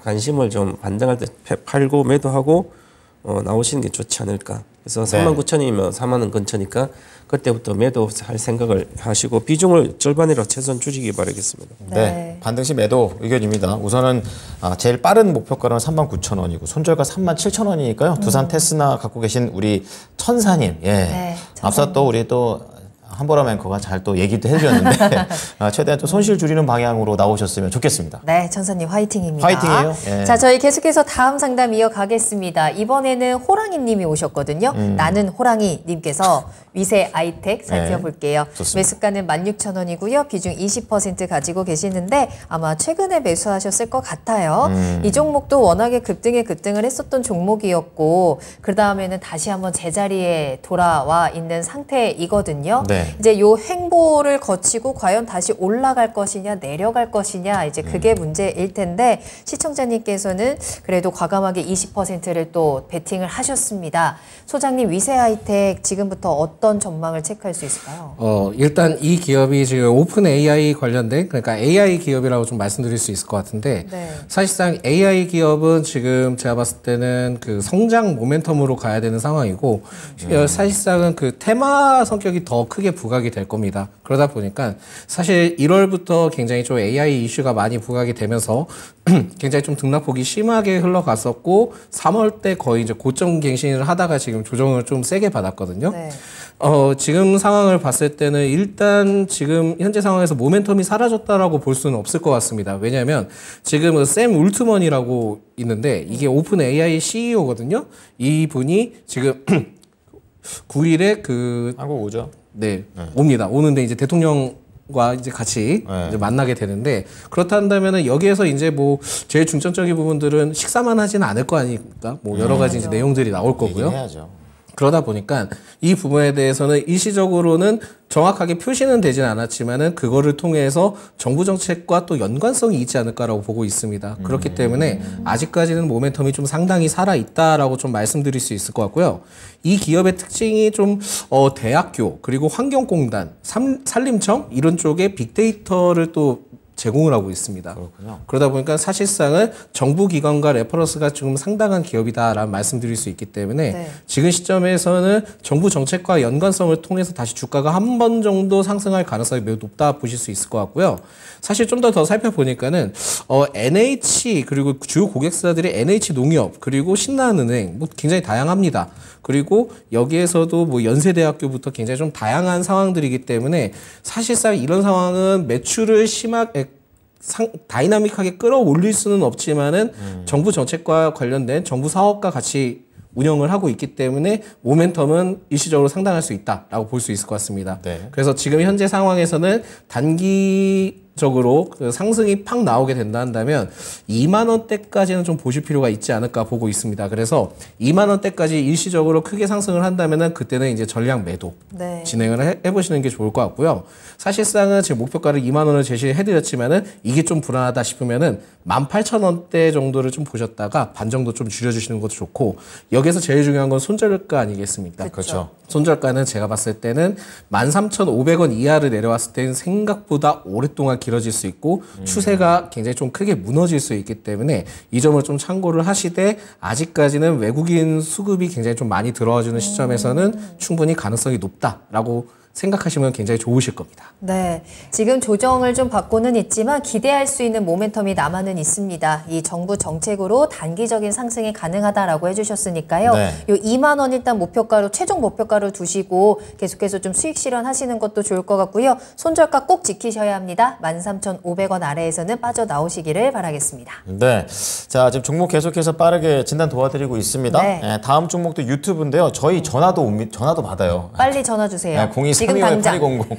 관심을 좀 반등할 때 팔고 매도하고 나오시는 게 좋지 않을까. 그래서 39,000원이면 4만원 근처니까 그때부터 매도할 생각을 하시고 비중을 절반이라 최소한 줄이기 바라겠습니다. 네. 반등시 매도 의견입니다. 우선은 제일 빠른 목표가는 39,000원이고 손절가 37,000원이니까요. 두산 테스나 갖고 계신 우리 천사님. 예. 네, 앞서 또 우리 또 한보람 앵커가 잘 또 얘기도 해주셨는데 최대한 또 손실 줄이는 방향으로 나오셨으면 좋겠습니다. 네, 천사님 화이팅입니다. 화이팅이에요. 예. 자, 저희 계속해서 다음 상담 이어가겠습니다. 이번에는 호랑이님이 오셨거든요. 나는 호랑이님께서 위세 아이텍 살펴볼게요. 좋습니다. 매수가는 16,000원이고요. 비중 20% 가지고 계시는데 아마 최근에 매수하셨을 것 같아요. 이 종목도 워낙에 급등을 했었던 종목이었고 그 다음에는 다시 한번 제자리에 돌아와 있는 상태이거든요. 네. 이제 요 횡보를 거치고 과연 다시 올라갈 것이냐 내려갈 것이냐 이제 그게 문제일 텐데 시청자님께서는 그래도 과감하게 20%를 또 베팅을 하셨습니다. 소장님 위세하이텍 지금부터 어떤 전망을 체크할 수 있을까요? 일단 이 기업이 지금 오픈 AI 관련된 그러니까 AI 기업이라고 좀 말씀드릴 수 있을 것 같은데 네. 사실상 AI 기업은 지금 제가 봤을 때는 그 성장 모멘텀으로 가야 되는 상황이고 사실상은 그 테마 성격이 더 크게 부각이 될 겁니다. 그러다 보니까 사실 1월부터 굉장히 좀 AI 이슈가 많이 부각이 되면서 굉장히 좀 등락폭이 심하게 흘러갔었고 3월 때 거의 이제 고점 갱신을 하다가 지금 조정을 좀 세게 받았거든요. 네. 지금 상황을 봤을 때는 일단 지금 현재 상황에서 모멘텀이 사라졌다라고 볼 수는 없을 것 같습니다. 왜냐하면 지금 샘 울트먼이라고 있는데 이게 오픈 AI CEO거든요. 이분이 지금 9일에 그 한국 오죠. 네, 옵니다. 오는데 이제 대통령과 이제 같이 이제 만나게 되는데 그렇다면은 여기에서 이제 뭐 제일 중점적인 부분들은 식사만 하지는 않을 거 아닙니까? 뭐 여러 가지 이제 내용들이 나올 거고요. 해야죠. 그러다 보니까 이 부분에 대해서는 일시적으로는 정확하게 표시는 되진 않았지만은 그거를 통해서 정부 정책과 또 연관성이 있지 않을까라고 보고 있습니다. 그렇기 때문에 아직까지는 모멘텀이 좀 상당히 살아 있다라고 좀 말씀드릴 수 있을 것 같고요. 이 기업의 특징이 좀 대학교 그리고 환경공단, 산림청 이런 쪽에 빅데이터를 또 제공을 하고 있습니다. 그렇군요. 그러다 보니까 사실상은 정부 기관과 레퍼런스가 좀 상당한 기업이다라는 말씀드릴 수 있기 때문에 네. 지금 시점에서는 정부 정책과 연관성을 통해서 다시 주가가 한 번 정도 상승할 가능성이 매우 높다 보실 수 있을 것 같고요. 사실 좀 더 살펴보니까는 NH 그리고 주요 고객사들이 NH농협 그리고 신한은행 뭐 굉장히 다양합니다. 그리고 여기에서도 뭐 연세대학교부터 굉장히 좀 다양한 상황들이기 때문에 사실상 이런 상황은 매출을 심하게 다이나믹하게 끌어올릴 수는 없지만은 정부 정책과 관련된 정부 사업과 같이 운영을 하고 있기 때문에 모멘텀은 일시적으로 상당할 수 있다라고 볼 수 있을 것 같습니다. 네. 그래서 지금 현재 상황에서는 단기적으로 그 상승이 팍 나오게 된다 한다면 2만 원대까지는 좀 보실 필요가 있지 않을까 보고 있습니다. 그래서 2만 원대까지 일시적으로 크게 상승을 한다면은 그때는 이제 전량 매도 네. 진행을 해보시는 게 좋을 것 같고요. 사실상은 제 목표가를 2만 원을 제시해드렸지만은 이게 좀 불안하다 싶으면은 18,000원대 정도를 좀 보셨다가 반 정도 좀 줄여주시는 것도 좋고 여기서 제일 중요한 건 손절가 아니겠습니까? 그렇죠. 손절가는 제가 봤을 때는 13,500원 이하를 내려왔을 때는 생각보다 오랫동안 길어질 수 있고 추세가 굉장히 좀 크게 무너질 수 있기 때문에 이 점을 좀 참고를 하시되 아직까지는 외국인 수급이 굉장히 좀 많이 들어와주는 시점에서는 충분히 가능성이 높다라고 생각하시면 굉장히 좋으실 겁니다. 네, 지금 조정을 좀 받고는 있지만 기대할 수 있는 모멘텀이 남아는 있습니다. 이 정부 정책으로 단기적인 상승이 가능하다라고 해주셨으니까요. 네. 요 2만 원 일단 목표가로 최종 목표가로 두시고 계속해서 좀 수익 실현하시는 것도 좋을 것 같고요. 손절가 꼭 지키셔야 합니다. 13,500원 아래에서는 빠져나오시기를 바라겠습니다. 네. 자, 지금 종목 계속해서 빠르게 진단 도와드리고 있습니다. 네. 네, 다음 종목도 유튜브인데요. 저희 전화도 받아요. 빨리 전화 주세요. 네, 지금 당장. 0232-8200.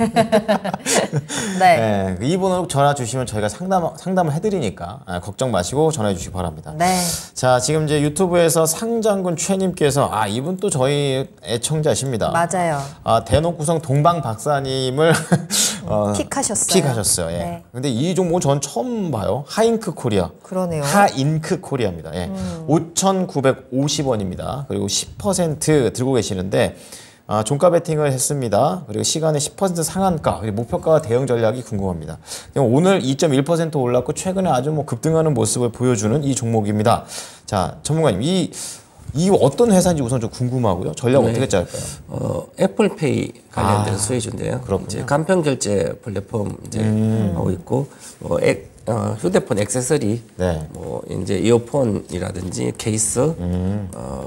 네. 네, 이 번호로 전화 주시면 저희가 상담을 해드리니까 걱정 마시고 전화해 주시기 바랍니다. 네. 자, 지금 이제 유튜브에서 상장군 최님께서 이분 또 저희 애청자십니다. 맞아요. 대놓고성 동방 박사님을 픽하셨어요. 픽하셨어요. 예. 네. 근데 이 종목은 전 처음 봐요. 하잉크 코리아. 그러네요. 하잉크 코리아입니다. 예. 5,950원입니다. 그리고 10% 들고 계시는데 종가 베팅을 했습니다. 그리고 시간에 10% 상한가, 그리고 목표가 대응 전략이 궁금합니다. 오늘 2.1% 올랐고 최근에 아주 뭐 급등하는 모습을 보여주는 이 종목입니다. 자, 전문가님, 이 어떤 회사인지 우선 좀 궁금하고요. 전략 어떻게 짤까요? 애플페이 관련된 수혜주인데요. 이제 간편 결제 플랫폼 이제 하고 있고 휴대폰 액세서리, 네. 뭐 이제 이어폰이라든지 케이스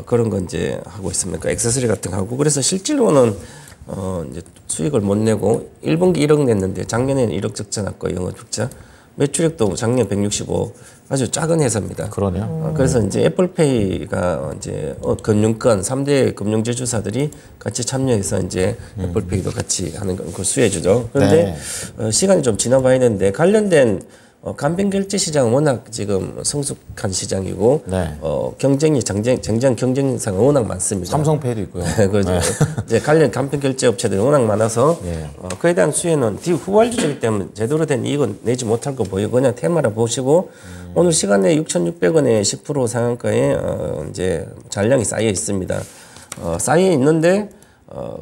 그런 건 이제 하고 있습니다. 그 액세서리 같은 거 하고 그래서 실질로는 이제 수익을 못 내고 1분기 1억 냈는데 작년에는 1억 적자 났고 영업 적자. 매출액도 작년 165 아주 작은 회사입니다. 그러네요. 그래서 이제 애플페이가 이제 금융권 3대 금융제조사들이 같이 참여해서 이제 애플페이도 같이 하는 그 수혜주죠. 그런데 시간이 좀 지나봐야 되는데 관련된 간편 결제 시장은 워낙 지금 성숙한 시장이고 네. 경쟁 경쟁사가 워낙 많습니다. 삼성페이도 있고요. 그렇죠. 네. 이제 관련 간편 결제 업체들이 워낙 많아서 네. 그에 대한 수혜는 후발주이기 때문에 제대로 된 이익은 내지 못할 거 보이고 그냥 테마를 보시고 오늘 시간에 6,600원에 10% 상한가에 이제 잔량이 쌓여 있습니다. 쌓여 있는데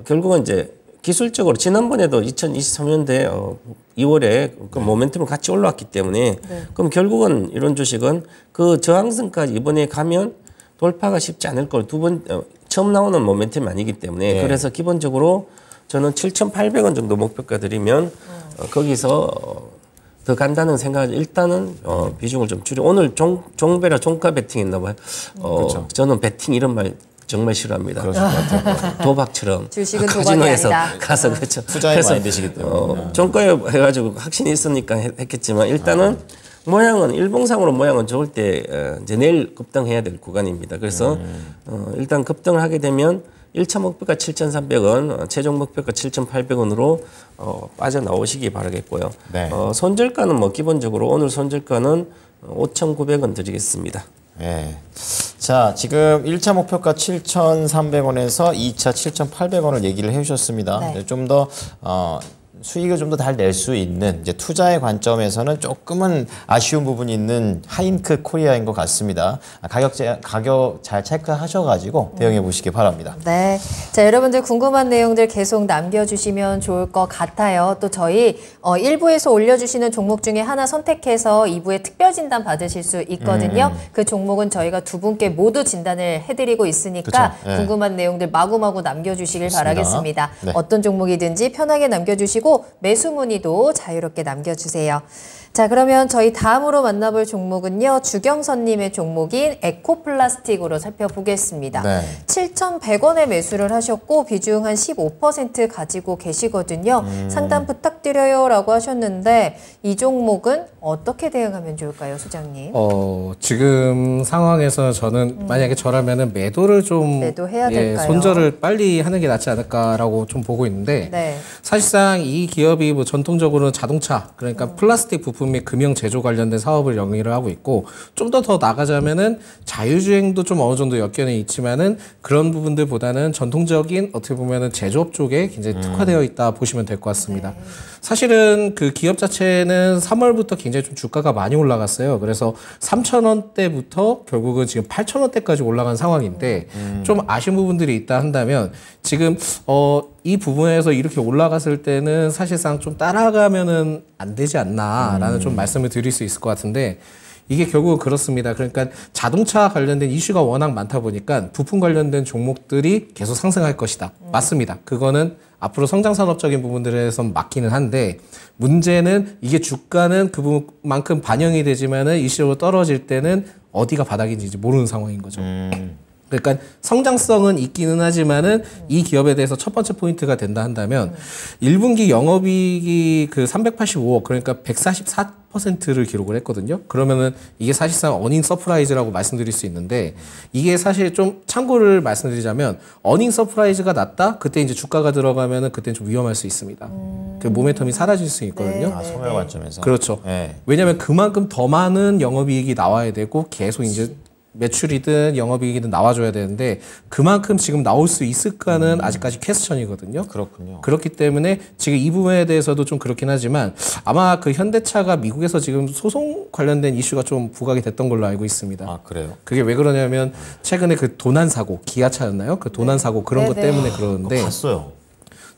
결국은 이제 기술적으로 지난번에도 2023년대 2월에 그 모멘텀을 같이 올라왔기 때문에 그럼 결국은 이런 주식은 그 저항선까지 이번에 가면 돌파가 쉽지 않을 걸 처음 나오는 모멘텀이 아니기 때문에 그래서 기본적으로 저는 7,800원 정도 목표가 드리면 거기서 더 간다는 생각을 일단은 비중을 좀 줄여 오늘 종배라 종가 베팅 했나 봐요. 그렇죠. 저는 베팅 이런 말 정말 싫어합니다. 그러실 것 같아요. 도박처럼 주식은 도박이 카지노에서 아니다. 가서 그렇죠. 투자에 많이 되시기 때문에. 종가에 해가지고 확신이 있으니까 했겠지만 일단은 모양은 일봉상으로 모양은 좋을 때 이제 내일 급등해야 될 구간입니다. 그래서 일단 급등을 하게 되면 1차 목표가 7,300원, 최종 목표가 7,800원으로 빠져나오시기 바라겠고요. 네. 손절가는 뭐 기본적으로 오늘 손절가는 5,900원 드리겠습니다. 네. 자, 지금 1차 목표가 7,300원에서 2차 7,800원을 얘기를 해주셨습니다. 네. 좀 더 수익을 좀 더 잘 낼 수 있는 이제 투자의 관점에서는 조금은 아쉬운 부분이 있는 하인크 코리아인 것 같습니다. 가격 잘 체크하셔가지고 대응해 보시기 바랍니다. 네. 자, 여러분들 궁금한 내용들 계속 남겨주시면 좋을 것 같아요. 또 저희 1부에서 올려주시는 종목 중에 하나 선택해서 2부에 특별 진단 받으실 수 있거든요. 그 종목은 저희가 두 분께 모두 진단을 해드리고 있으니까 그쵸? 네. 궁금한 내용들 마구마구 남겨주시길 좋습니다. 바라겠습니다. 네. 어떤 종목이든지 편하게 남겨주시고 매수 문의도 자유롭게 남겨주세요. 자, 그러면 저희 다음으로 만나볼 종목은요. 주경선님의 종목인 에코플라스틱으로 살펴보겠습니다. 네. 7,100원에 매수를 하셨고 비중 한 15% 가지고 계시거든요. 상담 부탁드려요 라고 하셨는데 이 종목은 어떻게 대응하면 좋을까요, 소장님? 지금 상황에서 저는 만약에 저라면은 매도를 좀 매도해야 될까요? 손절을 빨리 하는 게 낫지 않을까라고 좀 보고 있는데 네. 사실상 이 기업이 뭐 전통적으로는 자동차 그러니까 플라스틱 부품 및 금형 제조 관련된 사업을 영위를 하고 있고 좀 더 나가자면은 자율주행도 좀 어느 정도 엮여는 있지만은 그런 부분들보다는 전통적인 어떻게 보면은 제조업 쪽에 굉장히 특화되어 있다 보시면 될 것 같습니다. 네. 사실은 그 기업 자체는 3월부터 굉장히 좀 주가가 많이 올라갔어요. 그래서 3,000원대부터 결국은 지금 8,000원대까지 올라간 상황인데 좀 아쉬운 부분들이 있다 한다면 지금 이 부분에서 이렇게 올라갔을 때는 사실상 좀 따라가면은 안 되지 않나라는 좀 말씀을 드릴 수 있을 것 같은데 이게 결국은 그렇습니다. 그러니까 자동차 관련된 이슈가 워낙 많다 보니까 부품 관련된 종목들이 계속 상승할 것이다. 맞습니다. 그거는 앞으로 성장산업적인 부분들에서 맞기는 한데 문제는 이게 주가는 그 부분만큼 반영이 되지만은 일시적으로 떨어질 때는 어디가 바닥인지 이제 모르는 상황인 거죠. 그러니까 성장성은 있기는 하지만은 이 기업에 대해서 첫 번째 포인트가 된다 한다면 1분기 영업이익이 그 385억 그러니까 144%를 기록을 했거든요. 그러면은 이게 사실상 어닝 서프라이즈라고 말씀드릴 수 있는데 이게 사실 좀 참고를 말씀드리자면 어닝 서프라이즈가 낮다? 그때 이제 주가가 들어가면은 그때는 좀 위험할 수 있습니다. 그 모멘텀이 사라질 수 있거든요. 아, 소매 관점에서. 그렇죠. 네. 왜냐하면 그만큼 더 많은 영업이익이 나와야 되고 계속 이제 매출이든 영업이익이든 나와줘야 되는데 그만큼 지금 나올 수 있을까는 아직까지 퀘스천이거든요. 그렇군요. 그렇기 때문에 지금 이 부분에 대해서도 좀 그렇긴 하지만 아마 그 현대차가 미국에서 지금 소송 관련된 이슈가 좀 부각이 됐던 걸로 알고 있습니다. 아, 그래요? 그게 왜 그러냐면 최근에 그 도난 사고, 기아차였나요? 그 도난 사고 그런 것 때문에 그러는데 봤어요.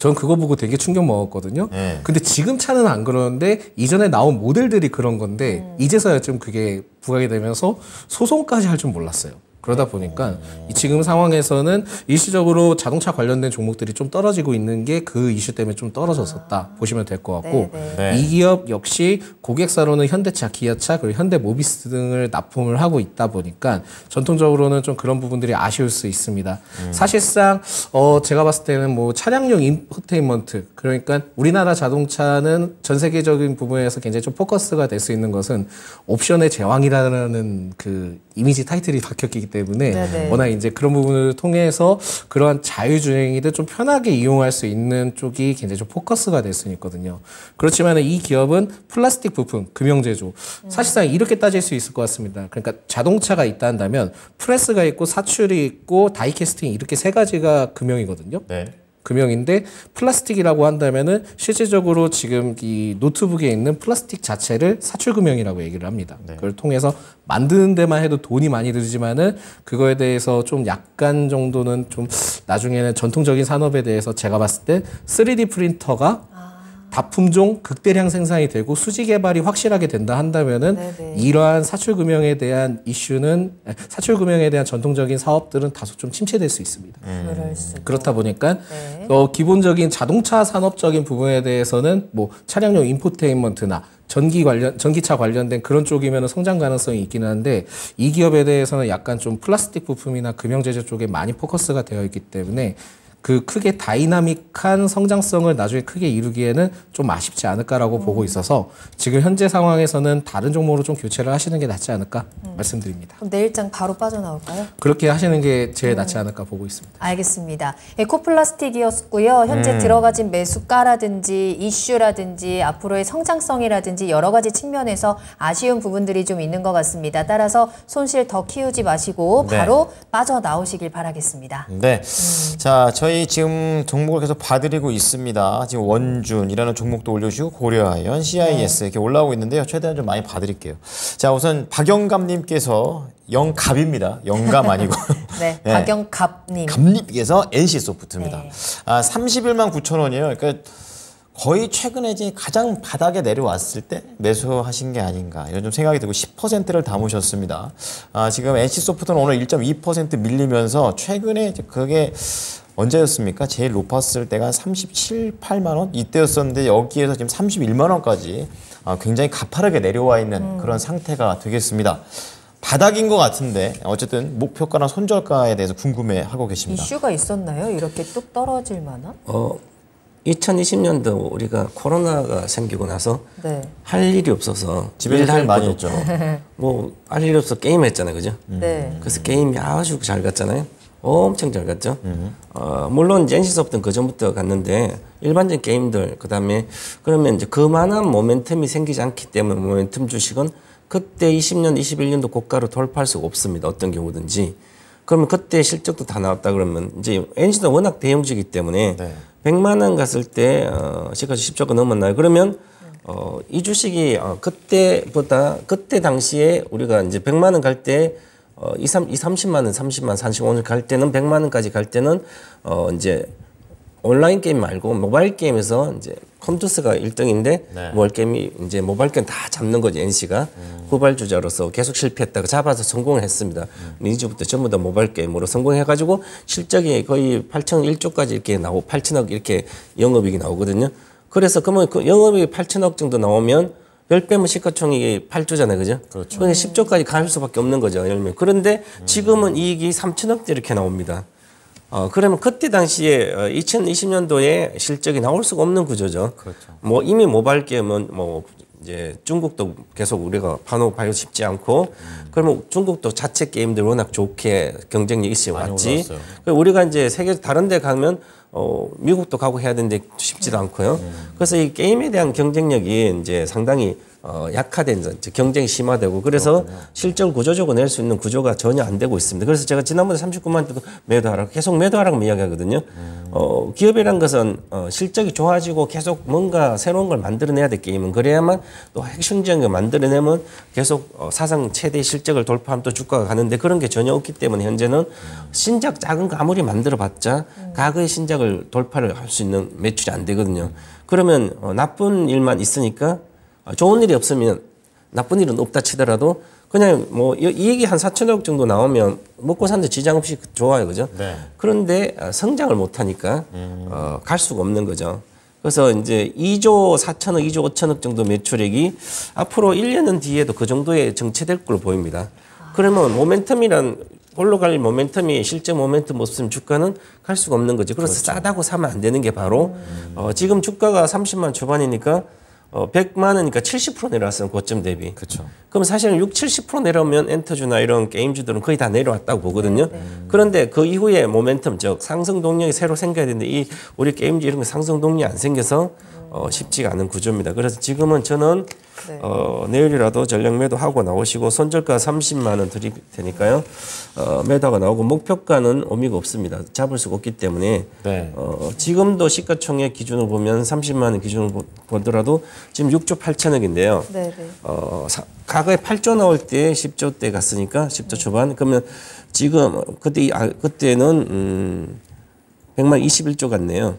전 그거 보고 되게 충격 먹었거든요. 네. 근데 지금 차는 안 그러는데 이전에 나온 모델들이 그런 건데 이제서야 좀 그게 부각이 되면서 소송까지 할 줄 몰랐어요. 그러다 보니까 이 지금 상황에서는 일시적으로 자동차 관련된 종목들이 좀 떨어지고 있는 게 그 이슈 때문에 좀 떨어졌었다 보시면 될 것 같고 네. 이 기업 역시 고객사로는 현대차, 기아차 그리고 현대모비스 등을 납품을 하고 있다 보니까 전통적으로는 좀 그런 부분들이 아쉬울 수 있습니다. 사실상 제가 봤을 때는 뭐 차량용 인포테인먼트 그러니까 우리나라 자동차는 전 세계적인 부분에서 굉장히 좀 포커스가 될 수 있는 것은 옵션의 제왕이라는 그 이미지 타이틀이 박혔기 때문에 네네. 워낙 이제 그런 부분을 통해서 그러한 자율주행이든 좀 편하게 이용할 수 있는 쪽이 굉장히 좀 포커스가 될 수 있거든요. 그렇지만 이 기업은 플라스틱 부품, 금형 제조. 사실상 이렇게 따질 수 있을 것 같습니다. 그러니까 자동차가 있다 한다면 프레스가 있고 사출이 있고 다이캐스팅 이렇게 세 가지가 금형이거든요. 네. 금형인데 플라스틱이라고 한다면은 실질적으로 지금 이 노트북에 있는 플라스틱 자체를 사출 금형이라고 얘기를 합니다. 그걸 통해서 만드는 데만 해도 돈이 많이 들지만은 그거에 대해서 좀 약간 정도는 좀 나중에는 전통적인 산업에 대해서 제가 봤을 때 3D 프린터가 다품종 극대량 생산이 되고 수지 개발이 확실하게 된다 한다면은 네네. 이러한 사출금형에 대한 이슈는 사출금형에 대한 전통적인 사업들은 다소 좀 침체될 수 있습니다. 그럴 수. 그렇다 보니까 네. 기본적인 자동차 산업적인 부분에 대해서는 뭐 차량용 인포테인먼트나 전기차 관련된 그런 쪽이면 성장 가능성이 있기는 한데 이 기업에 대해서는 약간 좀 플라스틱 부품이나 금형 제조 쪽에 많이 포커스가 되어 있기 때문에 그 크게 다이나믹한 성장성을 나중에 크게 이루기에는 좀 아쉽지 않을까라고 보고 있어서 지금 현재 상황에서는 다른 종목으로 좀 교체를 하시는 게 낫지 않을까 말씀드립니다. 그럼 내일장 바로 빠져나올까요? 그렇게 하시는 게 제일 낫지 않을까 보고 있습니다. 알겠습니다. 에코플라스틱이었고요. 현재 들어가진 매수가라든지 이슈라든지 앞으로의 성장성이라든지 여러 가지 측면에서 아쉬운 부분들이 좀 있는 것 같습니다. 따라서 손실 더 키우지 마시고 바로 빠져나오시길 바라겠습니다. 네. 자, 저희 지금 종목을 계속 봐드리고 있습니다. 지금 원준이라는 종목도 올려주시고 고려아연, CIS 이렇게 올라오고 있는데요. 최대한 좀 많이 봐드릴게요. 자, 우선 박영감님께서 영갑입니다. 영감 아니고. 네, 박영갑님. 갑님께서 NC소프트입니다. 네. 31만 9천 원이에요. 그러니까 거의 최근에 이제 가장 바닥에 내려왔을 때 매수하신 게 아닌가 이런 좀 생각이 들고 10%를 담으셨습니다. 지금 NC소프트는 오늘 1.2% 밀리면서 최근에 이제 그게 언제였습니까? 제일 높았을 때가 37, 8만 원 이때였었는데 여기에서 지금 31만 원까지 굉장히 가파르게 내려와 있는 그런 상태가 되겠습니다. 바닥인 것 같은데 어쨌든 목표가나 손절가에 대해서 궁금해하고 계십니다. 이슈가 있었나요? 이렇게 뚝 떨어질 만한? 2020년도 우리가 코로나가 생기고 나서 할 일이 없어서 집에서 일 많이 했죠. 뭐 할 일이 없어서 게임했잖아요, 그죠? 네. 그래서 게임이 아주 잘 갔잖아요. 엄청 잘 갔죠. 물론 이제 NC소프트는 그 전부터 갔는데 일반적인 게임들 그다음에 그러면 이제 그만한 모멘텀이 생기지 않기 때문에 모멘텀 주식은 그때 20년, 21년도 고가로 돌파할 수가 없습니다. 어떤 경우든지. 그러면 그때 실적도 다 나왔다 그러면 이제 NC도 워낙 대형주이기 때문에 100만 원 갔을 때 시가지 10조가 넘었나요? 그러면 이 주식이 그때보다 그때 당시에 우리가 이제 100만 원 갈 때 30만 원, 30만 원, 35만 원 갈 때는 100만 원까지 갈 때는 이제 온라인 게임 말고 모바일 게임에서 이제 컴투스가 1등인데 모바일 게임이 이제 모바일 게임 다 잡는 거지 NC가 후발주자로서 계속 실패했다가 잡아서 성공을 했습니다. 이제부터 전부 다 모바일 게임으로 성공해가지고 실적이 거의 8,001조까지 이렇게 나오고 8천억 이렇게 영업이익이 나오거든요. 그래서 그러면 그 영업이익 8천억 정도 나오면 10배면 시가총액이 8조잖아요. 그죠? 그렇죠. 그러니까 10조까지 갈 수밖에 없는 거죠. 10명. 그런데 지금은 이익이 3천억대 이렇게 나옵니다. 그러면 그때 당시에 2020년도에 실적이 나올 수가 없는 구조죠. 그렇죠. 뭐 이미 모바일 게임은 뭐 이제 중국도 계속 우리가 봐도 쉽지 않고 그러면 중국도 자체 게임들 워낙 좋게 경쟁력이 있어 왔지. 우리가 이제 세계 다른 데 가면 미국도 가고 해야 되는데 쉽지도 않고요. 그래서 이 게임에 대한 경쟁력이 이제 상당히 약화된 경쟁이 심화되고 그래서 실적을 구조적으로 낼 수 있는 구조가 전혀 안 되고 있습니다. 그래서 제가 지난번에 39만 때도 매도하라고 계속 매도하라고 이야기하거든요. 기업이란 것은 실적이 좋아지고 계속 뭔가 새로운 걸 만들어내야 돼 게임은. 그래야만 또 핵심적인 걸 만들어내면 계속 사상 최대 실적을 돌파하면 또 주가가 가는데 그런 게 전혀 없기 때문에 현재는 신작 작은 거 아무리 만들어봤자 과거의 신작을 돌파를 할 수 있는 매출이 안 되거든요. 그러면 나쁜 일만 있으니까 좋은 일이 없으면 나쁜 일은 없다 치더라도 그냥 뭐 이익이 한 4천억 정도 나오면 먹고 사는데 지장 없이 좋아요. 그죠? 네. 그런데 성장을 못 하니까 갈 수가 없는 거죠. 그래서 이제 2조 4천억, 2조 5천억 정도 매출액이 앞으로 1년 뒤에도 그 정도의 정체될 걸로 보입니다. 그러면 모멘텀이란 올라갈 모멘텀이 실제 모멘텀 없으면 주가는 갈 수가 없는 거죠. 그래서 싸다고 사면 안 되는 게 바로 지금 주가가 30만 초반이니까 100만 원이니까 70% 내려왔어요. 고점 대비. 그렇죠. 그럼 사실은 70% 내려오면 엔터주나 이런 게임주들은 거의 다 내려왔다고 보거든요. 그런데 그 이후에 모멘텀, 즉 상승 동력이 새로 생겨야 되는데 이 우리 게임주 이런 거 상승 동력이 안 생겨서 쉽지가 않은 구조입니다. 그래서 지금은 저는 내일이라도 전력 매도하고 나오시고 손절가 30만 원 드릴 테니까요. 매도가 나오고 목표가는 의미가 없습니다. 잡을 수가 없기 때문에 지금도 시가총액 기준으로 보면 30만 원 기준으로 보더라도 지금 6조 8천억인데요. 과거에 8조 나올 때 10조 때 갔으니까 10조 초반 그러면 지금 그때는 100만 21조 같네요.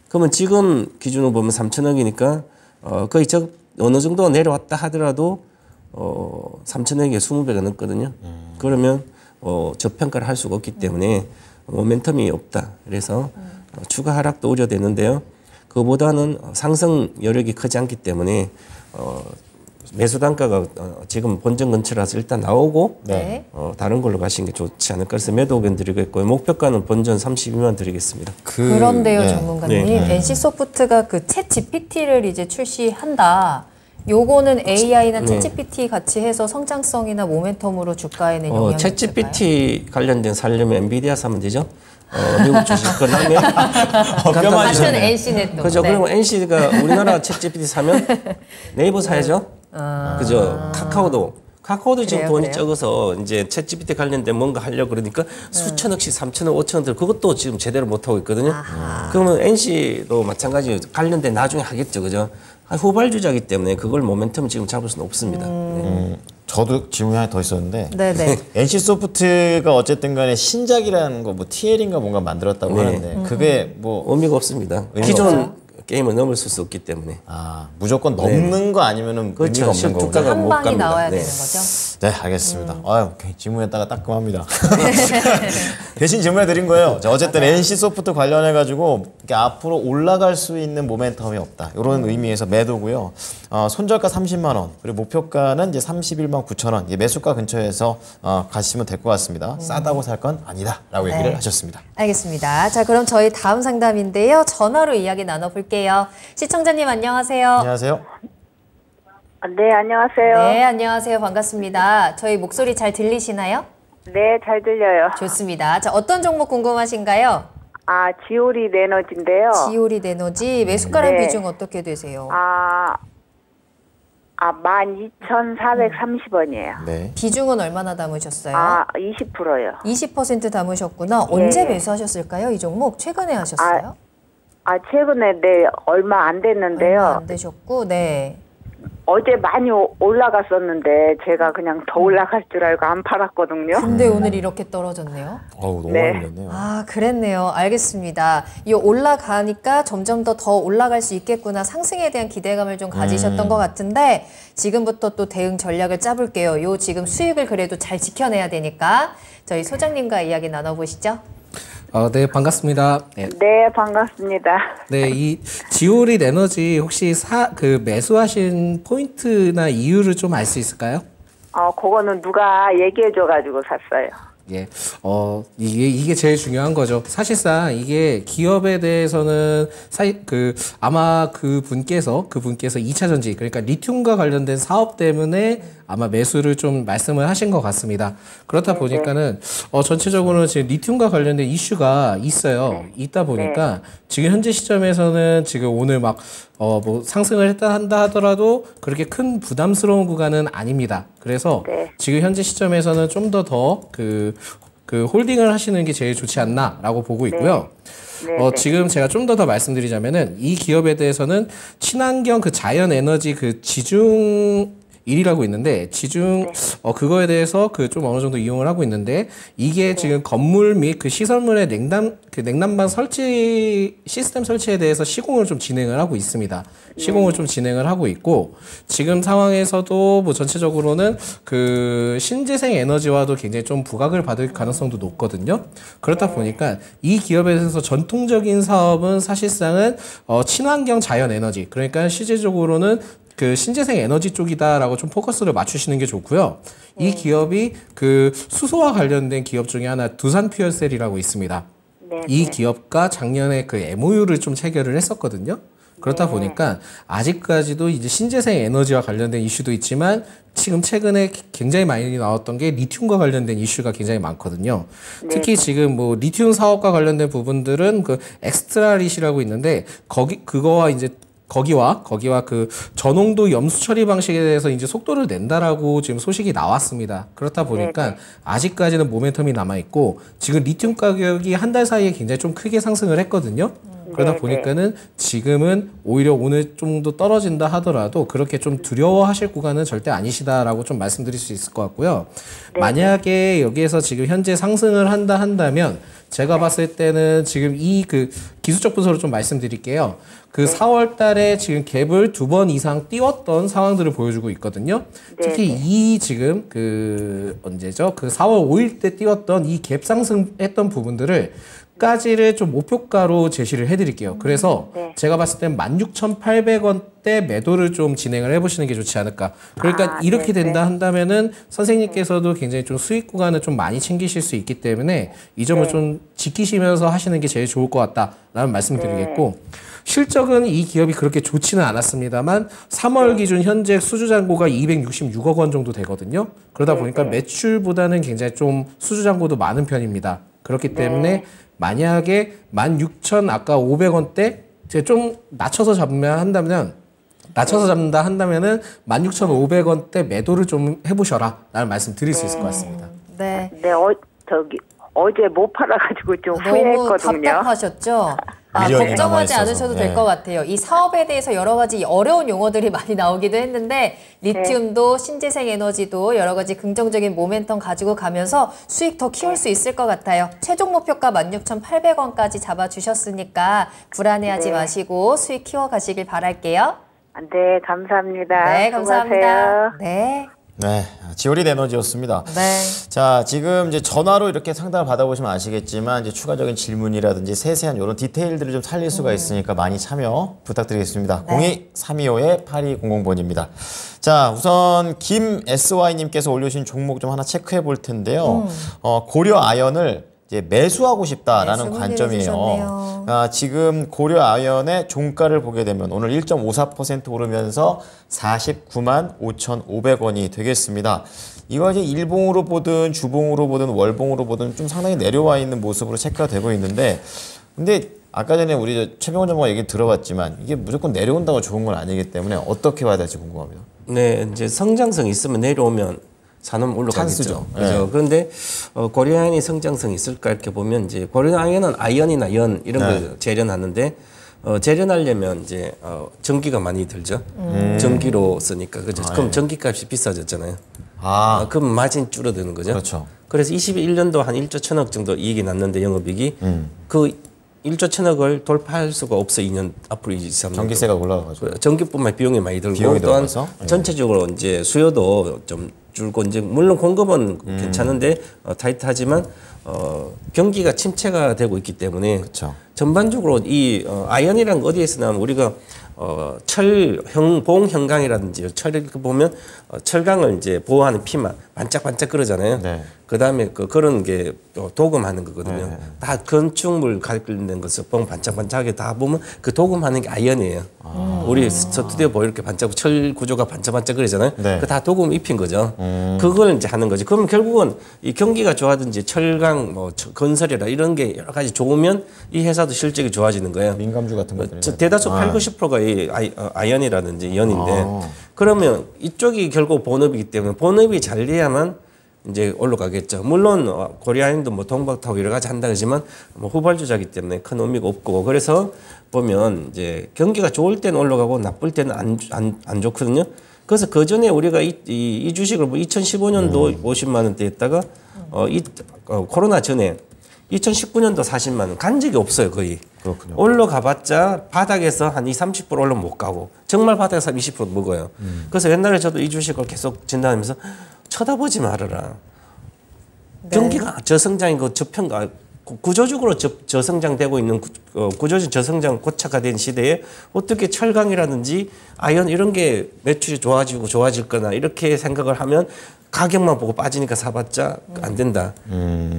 그러면 지금 기준으로 보면 3천억이니까 거의 어느 정도 내려왔다 하더라도 3천억에 20배가 넘거든요. 그러면 저평가를 할 수가 없기 때문에 모멘텀이 없다. 그래서 추가 하락도 우려되는데요. 그보다는 상승 여력이 크지 않기 때문에 매수 단가가 지금 본전 근처라서 일단 나오고 네. 다른 걸로 가시는 게 좋지 않을까. 그래서 매도 의견 드리겠고요. 목표가는 본전 32만 드리겠습니다. 그런데요, 네. 전문가님. NC소프트가 그 챗 GPT를 이제 출시한다. 요거는 AI나 챗 GPT 같이 해서 성장성이나 모멘텀으로 주가에는 영향이 있을까요? 챗 GPT 관련된 살려면 엔비디아 사면 되죠. 미국 주식 그다음에 뼈만 같은 주셨네. NC네 또. 그죠. 네. 그러면 NC가 우리나라 챗 GPT 사면 네이버 사야죠. 그죠. 카카오도 지금 그래요, 돈이 그래요? 적어서 이제 챗 GPT 관련된 뭔가 하려고 그러니까 수천억씩 3천억, 5천억들 그것도 지금 제대로 못 하고 있거든요. 그러면 NC도 마찬가지 관련된 나중에 하겠죠, 그죠? 후발주자이기 때문에 그걸 모멘텀 지금 잡을 수는 없습니다. 네. 저도 질문이 하나 더 있었는데 네네. NC소프트가 어쨌든 간에 신작이라는 거 뭐 TL인가 뭔가 만들었다고 네. 하는데 그게 뭐 의미가 없습니다. 의미가 기존 게임을 넘을 수 없기 때문에. 무조건 넘는 거 아니면은 그렇죠. 의미가 없는 거고. 주가가 한 못 방이 갑니다. 나와야 네. 되는 거죠? 네, 알겠습니다. 아유, 질문했다가 따끔합니다. 대신 질문해 드린 거예요. 자, 어쨌든 NC소프트 관련해 가지고 앞으로 올라갈 수 있는 모멘텀이 없다. 이런 의미에서 매도고요. 손절가 30만 원, 그리고 목표가는 이제 31만 9천 원. 매수가 근처에서 가시면 될 것 같습니다. 싸다고 살 건 아니다라고 얘기를 하셨습니다. 알겠습니다. 자, 그럼 저희 다음 상담인데요. 전화로 이야기 나눠볼게요. 시청자님 안녕하세요. 안녕하세요. 네, 안녕하세요. 네, 안녕하세요. 반갑습니다. 저희 목소리 잘 들리시나요? 네, 잘 들려요. 좋습니다. 자, 어떤 종목 궁금하신가요? 지오리 에너지인데요. 지오리 에너지 매수가랑 네. 비중 어떻게 되세요? 12,430원이에요. 네. 비중은 얼마나 담으셨어요? 20%요. 20% 담으셨구나. 언제 매수하셨을까요? 이 종목 최근에 하셨어요? 최근에 얼마 안 됐는데요. 얼마 안 되셨고, 네. 어제 많이 올라갔었는데 제가 그냥 더 올라갈 줄 알고 안 팔았거든요. 근데 오늘 이렇게 떨어졌네요. 너무 네. 많이 됐네요. 그랬네요. 알겠습니다. 이 올라가니까 점점 더 올라갈 수 있겠구나. 상승에 대한 기대감을 좀 가지셨던 것 같은데 지금부터 또 대응 전략을 짜볼게요. 요 지금 수익을 그래도 잘 지켜내야 되니까 저희 소장님과 이야기 나눠보시죠. 네, 반갑습니다. 네, 네, 반갑습니다. 네, 이 지오릿 에너지 혹시 매수하신 포인트나 이유를 좀 알 수 있을까요? 그거는 누가 얘기해줘가지고 샀어요. 예, 이게 제일 중요한 거죠. 사실상 이게 기업에 대해서는 아마 그 분께서 2차 전지, 그러니까 리튬과 관련된 사업 때문에 아마 매수를 좀 말씀을 하신 것 같습니다. 그렇다 보니까는, 전체적으로는 지금 리튬과 관련된 이슈가 있어요. 있다 보니까 지금 현재 시점에서는 지금 오늘 뭐 상승을 한다 하더라도 그렇게 큰 부담스러운 구간은 아닙니다. 그래서 지금 현재 시점에서는 좀 더 그 홀딩을 하시는 게 제일 좋지 않나라고 보고 있고요. 지금 제가 좀 더 말씀드리자면은 이 기업에 대해서는 친환경 자연 에너지 지중 1이라고 있는데 그거에 대해서 좀 어느 정도 이용을 하고 있는데 이게 지금 건물 및 시설물의 냉난방 시스템 설치에 대해서 시공을 좀 진행을 하고 있습니다. 시공을 좀 진행을 하고 있고 지금 상황에서도 뭐 전체적으로는 신재생 에너지와도 굉장히 좀 부각을 받을 가능성도 높거든요. 그렇다 보니까 이 기업에 대해서 전통적인 사업은 사실상은 친환경 자연 에너지, 그러니까 실질적으로는 신재생 에너지 쪽이다라고 좀 포커스를 맞추시는 게 좋고요. 이 기업이 수소와 관련된 기업 중에 하나 두산퓨얼셀이라고 있습니다. 이 기업과 작년에 MOU를 좀 체결을 했었거든요. 그렇다 보니까 아직까지도 이제 신재생 에너지와 관련된 이슈도 있지만 지금 최근에 굉장히 많이 나왔던 게 리튬과 관련된 이슈가 굉장히 많거든요. 특히 지금 뭐 리튬 사업과 관련된 부분들은 엑스트라릿이라고 있는데 거기와 저농도 염수 처리 방식에 대해서 이제 속도를 낸다라고 지금 소식이 나왔습니다. 그렇다 보니까 아직까지는 모멘텀이 남아있고 지금 리튬 가격이 한 달 사이에 굉장히 좀 크게 상승을 했거든요. 그러다 보니까는 지금은 오히려 오늘 좀 더 떨어진다 하더라도 그렇게 좀 두려워하실 구간은 절대 아니시다라고 좀 말씀드릴 수 있을 것 같고요. 만약에 여기에서 지금 현재 상승을 한다면 제가 봤을 때는 지금 기술적 분석을 좀 말씀드릴게요. 4월 달에 지금 갭을 2번 이상 띄웠던 상황들을 보여주고 있거든요. 특히 지금 언제죠? 4월 5일 때 띄웠던 이 갭 상승했던 부분들을 까지를 좀 목표가로 제시를 해드릴게요. 그래서 제가 봤을 땐 16,800원대 때 매도를 좀 진행을 해보시는 게 좋지 않을까. 그러니까 이렇게 된다 한다면은 선생님께서도 굉장히 좀 수익 구간을 좀 많이 챙기실 수 있기 때문에 이 점을 좀 지키시면서 하시는 게 제일 좋을 것 같다라는 말씀을 드리겠고, 실적은 이 기업이 그렇게 좋지는 않았습니다만 3월 기준 현재 수주 잔고가 266억 원 정도 되거든요. 그러다 보니까 매출보다는 굉장히 좀 수주 잔고도 많은 편입니다. 그렇기 때문에 만약에 16,000 아까 500원대 제가 좀 낮춰서 잡는다 한다면은 16,500원대 매도를 좀 해보셔라 라는 말씀 드릴 수 있을 것 같습니다. 네. 네, 어제 못 팔아가지고 좀 너무 후회했거든요. 답답하셨죠? 미련이 걱정하지 남아있어서. 않으셔도 될 것 같아요. 이 사업에 대해서 여러 가지 어려운 용어들이 많이 나오기도 했는데 리튬도 신재생 에너지도 여러 가지 긍정적인 모멘텀 가지고 가면서 수익 더 키울 수 있을 것 같아요. 최종 목표가 16,800원까지 잡아주셨으니까 불안해하지 마시고 수익 키워가시길 바랄게요. 네, 감사합니다. 네, 감사합니다. 수고하세요. 네. 네, 지오릿 에너지였습니다. 네. 자, 지금 이제 전화로 이렇게 상담을 받아보시면 아시겠지만 이제 추가적인 질문이라든지 세세한 이런 디테일들을 좀 살릴 수가 있으니까 많이 참여 부탁드리겠습니다. 02-325-8200번입니다. 자, 우선 김 SY님께서 올려주신 종목 좀 하나 체크해 볼 텐데요. 고려 아연을 이제 매수하고 싶다라는 네, 관점이에요. 주셨네요. 지금 고려 아연의 종가를 보게 되면 오늘 1.54% 오르면서 49만 5,500원이 되겠습니다. 이거 이제 일봉으로 보든 주봉으로 보든 월봉으로 보든 좀 상당히 내려와 있는 모습으로 체크가 되고 있는데, 근데 아까 전에 우리 최병원 전문가 얘기 들어봤지만 이게 무조건 내려온다고 좋은 건 아니기 때문에 어떻게 봐야 될지 궁금합니다. 네, 이제 성장성 있으면 내려오면 산업 올라가겠죠. 찬스죠. 그죠. 네. 그런데 고려아연이 성장성이 있을까 이렇게 보면 이제 고려아연은 아연이나 연 이런 걸 재련하는데 재련하려면 이제 전기가 많이 들죠. 전기로 쓰니까 그죠. 그럼 전기값이 비싸졌잖아요. 그럼 마진 줄어드는 거죠. 그렇죠. 그래서 21년도 한 1조 1천억 정도 이익이 났는데 영업이익이 그 1조 1천억을 돌파할 수가 없어 2년 앞으로 2, 3년. 전기세가 올라가가지고. 전기뿐만 비용이 많이 들고 비용이 또한 들어가서? 전체적으로 이제 수요도 좀 줄고 이제 물론 공급은 괜찮은데 타이트하지만 경기가 침체가 되고 있기 때문에 그쵸. 전반적으로 이 아연이란 거 어디에서 나면 우리가 봉형강이라든지 철을 보면 철강을 이제 보호하는 피만 반짝반짝 그러잖아요. 네. 그다음에 그런 게 도금하는 거거든요. 다 건축물 관련된 것을 봉 반짝반짝하게 다 보면 그 도금하는 게 아연이에요. 우리 스튜디오 보여 이렇게 반짝 철 구조가 반짝반짝 그러잖아요. 네. 그 다 도금 입힌 거죠. 그걸 이제 하는 거지. 그러면 결국은 이 경기가 좋아든지 철강 뭐 건설이라 이런 게 여러 가지 좋으면 이 회사도 실적이 좋아지는 거예요. 민감주 같은 것들이. 대다수 80~90%가 이 아연이라든지 연인데 그러면 이쪽이 결국 본업이기 때문에 본업이 잘 돼야만 이제 올라가겠죠. 물론 고려아연도 뭐 동박타고 여러 가지 한다 그러지만 뭐 후발주자기 때문에 큰 의미가 없고 그래서 보면 이제 경기가 좋을 때는 올라가고 나쁠 때는 안 좋거든요. 그래서 그 전에 우리가 이 주식을 뭐 2015년도 50만 원대 했다가 코로나 전에 2019년도 40만 원 간 적이 없어요 거의. 그렇군요. 올라가봤자 바닥에서 한 20~30% 올라 못 가고 정말 바닥에서 20% 먹어요. 그래서 옛날에 저도 이 주식을 계속 진단하면서 쳐다보지 말아라. 경기가 저성장이고 저평가 구조적으로 저성장되고 있는 구조적 저성장 고착화 된 시대에 어떻게 철강이라든지 아연 이런 게 매출이 좋아질 거나 이렇게 생각을 하면 가격만 보고 빠지니까 사봤자 안 된다.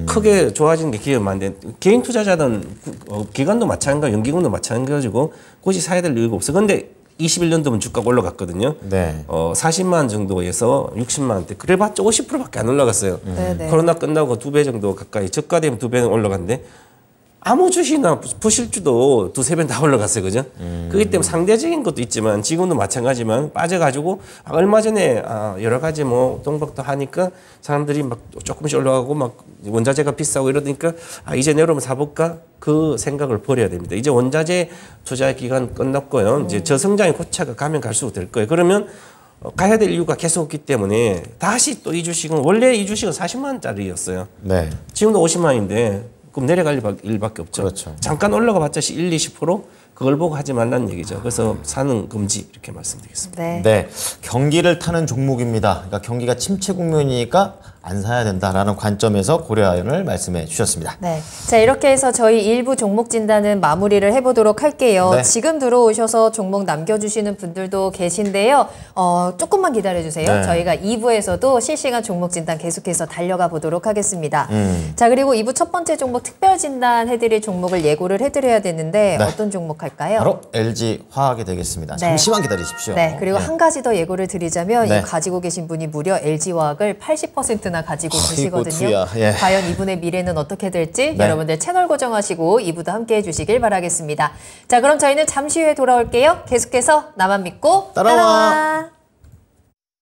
크게 좋아지는 게 기회면 안 돼. 개인 투자자는 기관도 마찬가지고 연기금도 마찬가지고 굳이 사야 될 이유가 없어. 근데 21년도면 주가가 올라갔거든요. 네. 40만 원 정도에서 60만 원대. 그래봤자 50%밖에 안 올라갔어요. 코로나 끝나고 2배 정도 가까이 저가되면 2배는 올라갔는데 아무 주식이나 부실주도 2~3배 다 올라갔어요. 그죠? 그렇기 때문에 상대적인 것도 있지만 지금도 마찬가지지만 빠져가지고 얼마 전에 여러 가지 뭐 동박도 하니까 사람들이 막 조금씩 올라가고 막 원자재가 비싸고 이러니까 이제 내려오면 사볼까? 그 생각을 버려야 됩니다. 이제 원자재 투자 기간 끝났고요. 이제 저성장의 고차가 가면 갈수록 될 거예요. 그러면 가야 될 이유가 계속 없기 때문에 다시 또 이 주식은 원래 이 주식은 40만 원짜리였어요. 네. 지금도 50만 원인데 그럼 내려갈 일밖에 없죠. 그렇죠. 잠깐 올라가 봤자 1~20% 그걸 보고 하지 말라는 얘기죠. 그래서 사는 금지 이렇게 말씀드리겠습니다. 네. 네, 경기를 타는 종목입니다. 그러니까 경기가 침체 국면이니까 안 사야 된다라는 관점에서 고려를 말씀해 주셨습니다. 네. 자, 이렇게 해서 저희 일부 종목 진단은 마무리를 해보도록 할게요. 네. 지금 들어오셔서 종목 남겨주시는 분들도 계신데요. 조금만 기다려주세요. 네. 저희가 2부에서도 실시간 종목 진단 계속해서 달려가 보도록 하겠습니다. 자, 그리고 2부 첫 번째 종목 특별 진단 해드릴 종목을 예고를 해드려야 되는데 네. 어떤 종목 할까요? 바로 LG 화학이 되겠습니다. 네. 잠시만 기다리십시오. 네, 그리고 한 가지 더 예고를 드리자면 네. 이 가지고 계신 분이 무려 LG화학을 80%나 가지고 계시거든요. 투야. 예. 과연 이분의 미래는 어떻게 될지 네. 여러분들 채널 고정하시고 2부도 함께해 주시길 바라겠습니다. 자, 그럼 저희는 잠시 후에 돌아올게요. 계속해서 나만 믿고 따라와.